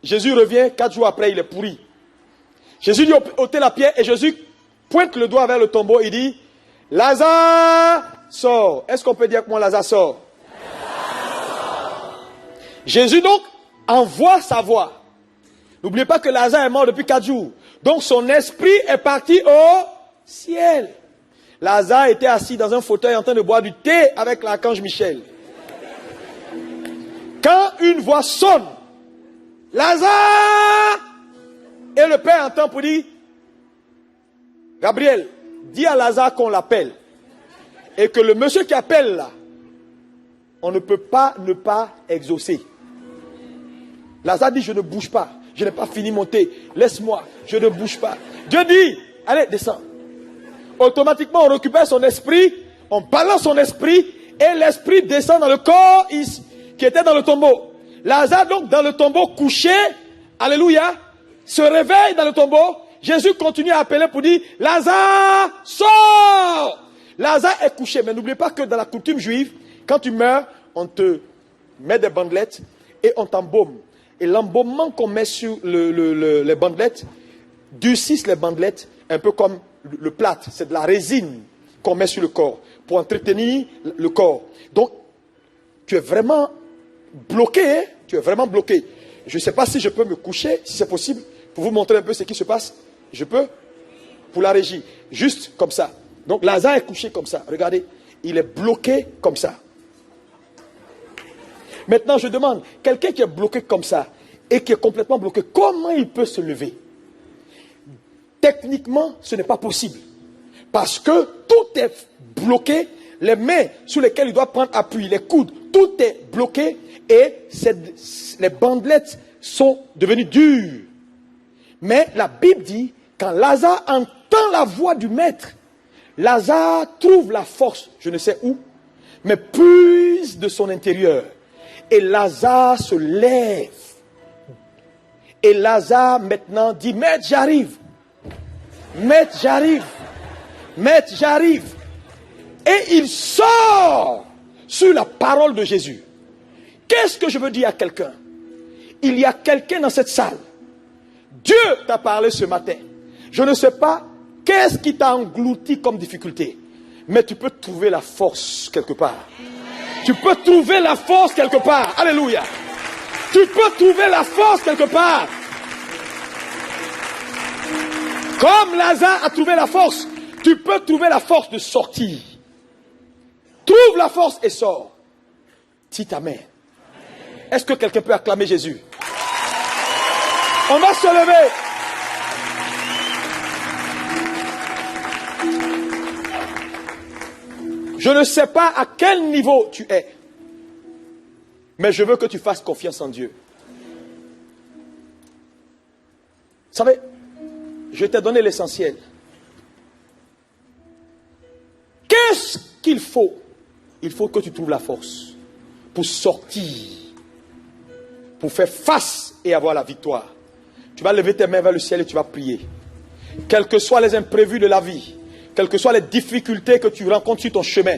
Jésus revient, 4 jours après, il est pourri. Jésus dit ôtez la pierre et Jésus pointe le doigt vers le tombeau. Il dit, Lazare, sort. Est-ce qu'on peut dire que moi, Lazare sort? Jésus donc envoie sa voix. N'oubliez pas que Lazare est mort depuis 4 jours. Donc son esprit est parti au ciel. Lazare était assis dans un fauteuil en train de boire du thé avec l'archange Michel. Quand une voix sonne, Lazare, et le père entend pour dire, Gabriel, dis à Lazare qu'on l'appelle. Et que le monsieur qui appelle là, on ne peut pas ne pas exaucer. Lazare dit, je ne bouge pas. Je n'ai pas fini mon thé. Laisse-moi. Je ne bouge pas. Dieu dit, allez, descends. Automatiquement, on récupère son esprit. On balance son esprit. Et l'esprit descend dans le corps qui était dans le tombeau. Lazare, donc, dans le tombeau, couché. Alléluia. Se réveille dans le tombeau. Jésus continue à appeler pour dire, Lazare, sors. Lazare est couché. Mais n'oubliez pas que dans la coutume juive, quand tu meurs, on te met des bandelettes et on t'embaume. Et l'embaumement qu'on met sur les bandelettes durcissent les bandelettes un peu comme le plâtre. C'est de la résine qu'on met sur le corps pour entretenir le corps. Donc, tu es vraiment bloqué. Hein? Tu es vraiment bloqué. Je ne sais pas si je peux me coucher, si c'est possible, pour vous montrer un peu ce qui se passe. Je peux? Pour la régie. Juste comme ça. Donc, Lazare est couché comme ça. Regardez. Il est bloqué comme ça. Maintenant, je demande, quelqu'un qui est bloqué comme ça et qui est complètement bloqué, comment il peut se lever? Techniquement, ce n'est pas possible. Parce que tout est bloqué, les mains sur lesquelles il doit prendre appui, les coudes, tout est bloqué et les bandelettes sont devenues dures. Mais la Bible dit, quand Lazare entend la voix du maître, Lazare trouve la force, je ne sais où, mais puise de son intérieur. Et Lazare se lève. Et Lazare maintenant dit, Maître, j'arrive. Maître, j'arrive. Maître, j'arrive. Et il sort sur la parole de Jésus. Qu'est-ce que je veux dire à quelqu'un? il y a quelqu'un dans cette salle. Dieu t'a parlé ce matin. Je ne sais pas qu'est-ce qui t'a englouti comme difficulté, mais tu peux trouver la force quelque part. Tu peux trouver la force quelque part. Alléluia. Tu peux trouver la force quelque part. Comme Lazare a trouvé la force, tu peux trouver la force de sortir. Trouve la force et sors. Dis amen. Est-ce que quelqu'un peut acclamer Jésus? On va se lever. Je ne sais pas à quel niveau tu es, mais je veux que tu fasses confiance en Dieu. Vous savez, je t'ai donné l'essentiel. Qu'est-ce qu'il faut? Il faut que tu trouves la force pour sortir, pour faire face et avoir la victoire. Tu vas lever tes mains vers le ciel et tu vas prier. Quels que soient les imprévus de la vie, quelles que soient les difficultés que tu rencontres sur ton chemin,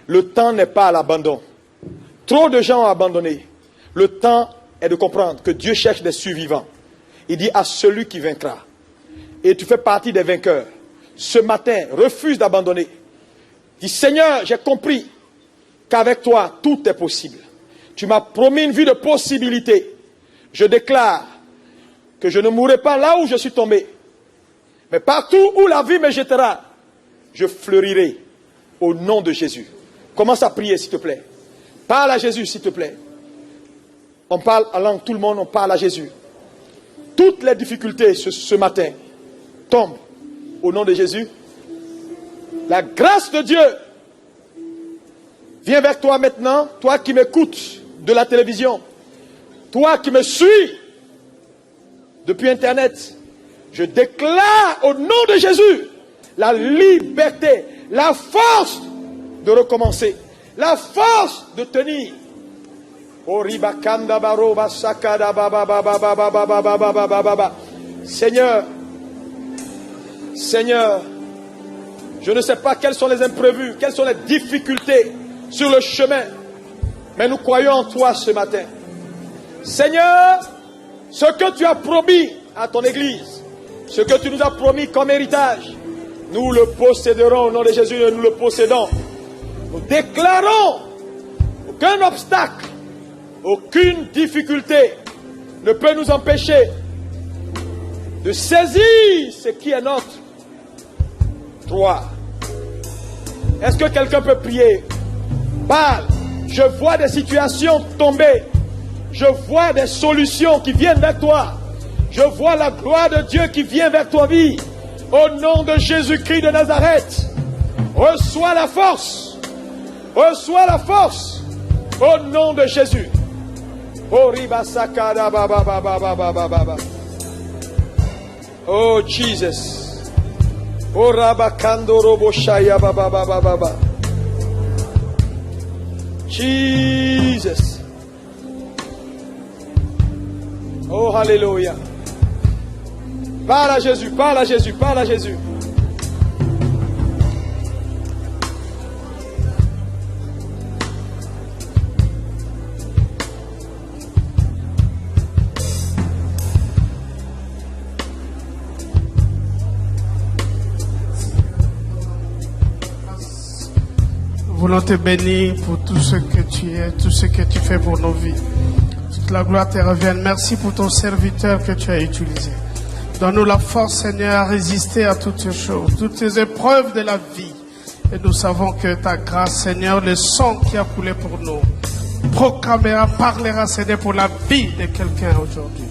le temps n'est pas à l'abandon. Trop de gens ont abandonné. Le temps est de comprendre que Dieu cherche des survivants. Il dit à celui qui vaincra. Et tu fais partie des vainqueurs. Ce matin, refuse d'abandonner. Dis Seigneur, j'ai compris qu'avec toi, tout est possible. Tu m'as promis une vie de possibilités. Je déclare que je ne mourrai pas là où je suis tombé. Mais partout où la vie me jettera, je fleurirai au nom de Jésus. Commence à prier, s'il te plaît. Parle à Jésus, s'il te plaît. On parle en langue, tout le monde, on parle à Jésus. Toutes les difficultés ce matin tombent au nom de Jésus. La grâce de Dieu vient vers toi maintenant, toi qui m'écoutes de la télévision, toi qui me suis depuis Internet. Je déclare au nom de Jésus la liberté, la force de recommencer, la force de tenir. Seigneur, Seigneur, je ne sais pas quels sont les imprévus, quelles sont les difficultés sur le chemin, mais nous croyons en toi ce matin. Seigneur, ce que tu as promis à ton Église, ce que tu nous as promis comme héritage, nous le posséderons au nom de Jésus et nous le possédons. Nous déclarons aucun obstacle, aucune difficulté ne peut nous empêcher de saisir ce qui est notre droit. Est-ce que quelqu'un peut prier? Parle. Je vois des situations tomber. Je vois des solutions qui viennent vers toi. Je vois la gloire de Dieu qui vient vers ta vie. Au nom de Jésus-Christ de Nazareth, reçois la force. Reçois la force. Au nom de Jésus. Oh Jesus. Oh Rabakando Roboshaya Baba Baba Baba. Jesus. Oh Alléluia. Parle à Jésus, parle à Jésus, parle à Jésus. Nous voulons te bénir pour tout ce que tu es, tout ce que tu fais pour nos vies. Toute la gloire te revienne. Merci pour ton serviteur que tu as utilisé. Donne-nous la force, Seigneur, à résister à toutes ces choses, toutes ces épreuves de la vie. Et nous savons que ta grâce, Seigneur, le sang qui a coulé pour nous, proclamera, parlera, Seigneur, pour la vie de quelqu'un aujourd'hui.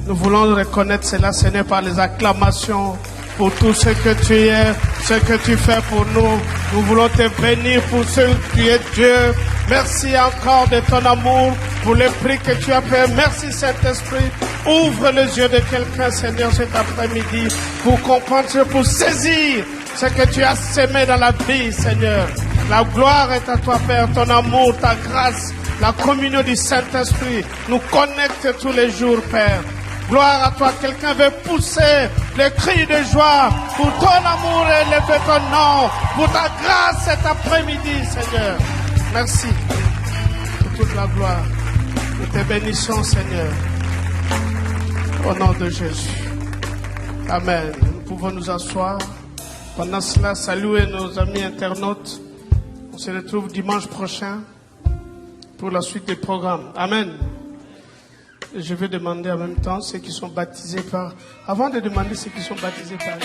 Nous voulons reconnaître cela, Seigneur, par les acclamations, pour tout ce que tu es, ce que tu fais pour nous. Nous voulons te bénir pour ce que tu es Dieu. Merci encore de ton amour, pour le prix que tu as fait. Merci Saint-Esprit. Ouvre les yeux de quelqu'un, Seigneur, cet après-midi, pour comprendre, pour saisir ce que tu as sémé dans la vie, Seigneur. La gloire est à toi, Père, ton amour, ta grâce, la communion du Saint-Esprit nous connecte tous les jours, Père. Gloire à toi. Quelqu'un veut pousser le cri de joie pour ton amour et lever ton nom, pour ta grâce cet après-midi, Seigneur. Merci pour toute la gloire. Nous te bénissons, Seigneur. Au nom de Jésus. Amen. Nous pouvons nous asseoir. Pendant cela, saluer nos amis internautes. On se retrouve dimanche prochain pour la suite des programmes. Amen. Je vais demander en même temps ceux qui sont baptisés par... Avant de demander ceux qui sont baptisés par...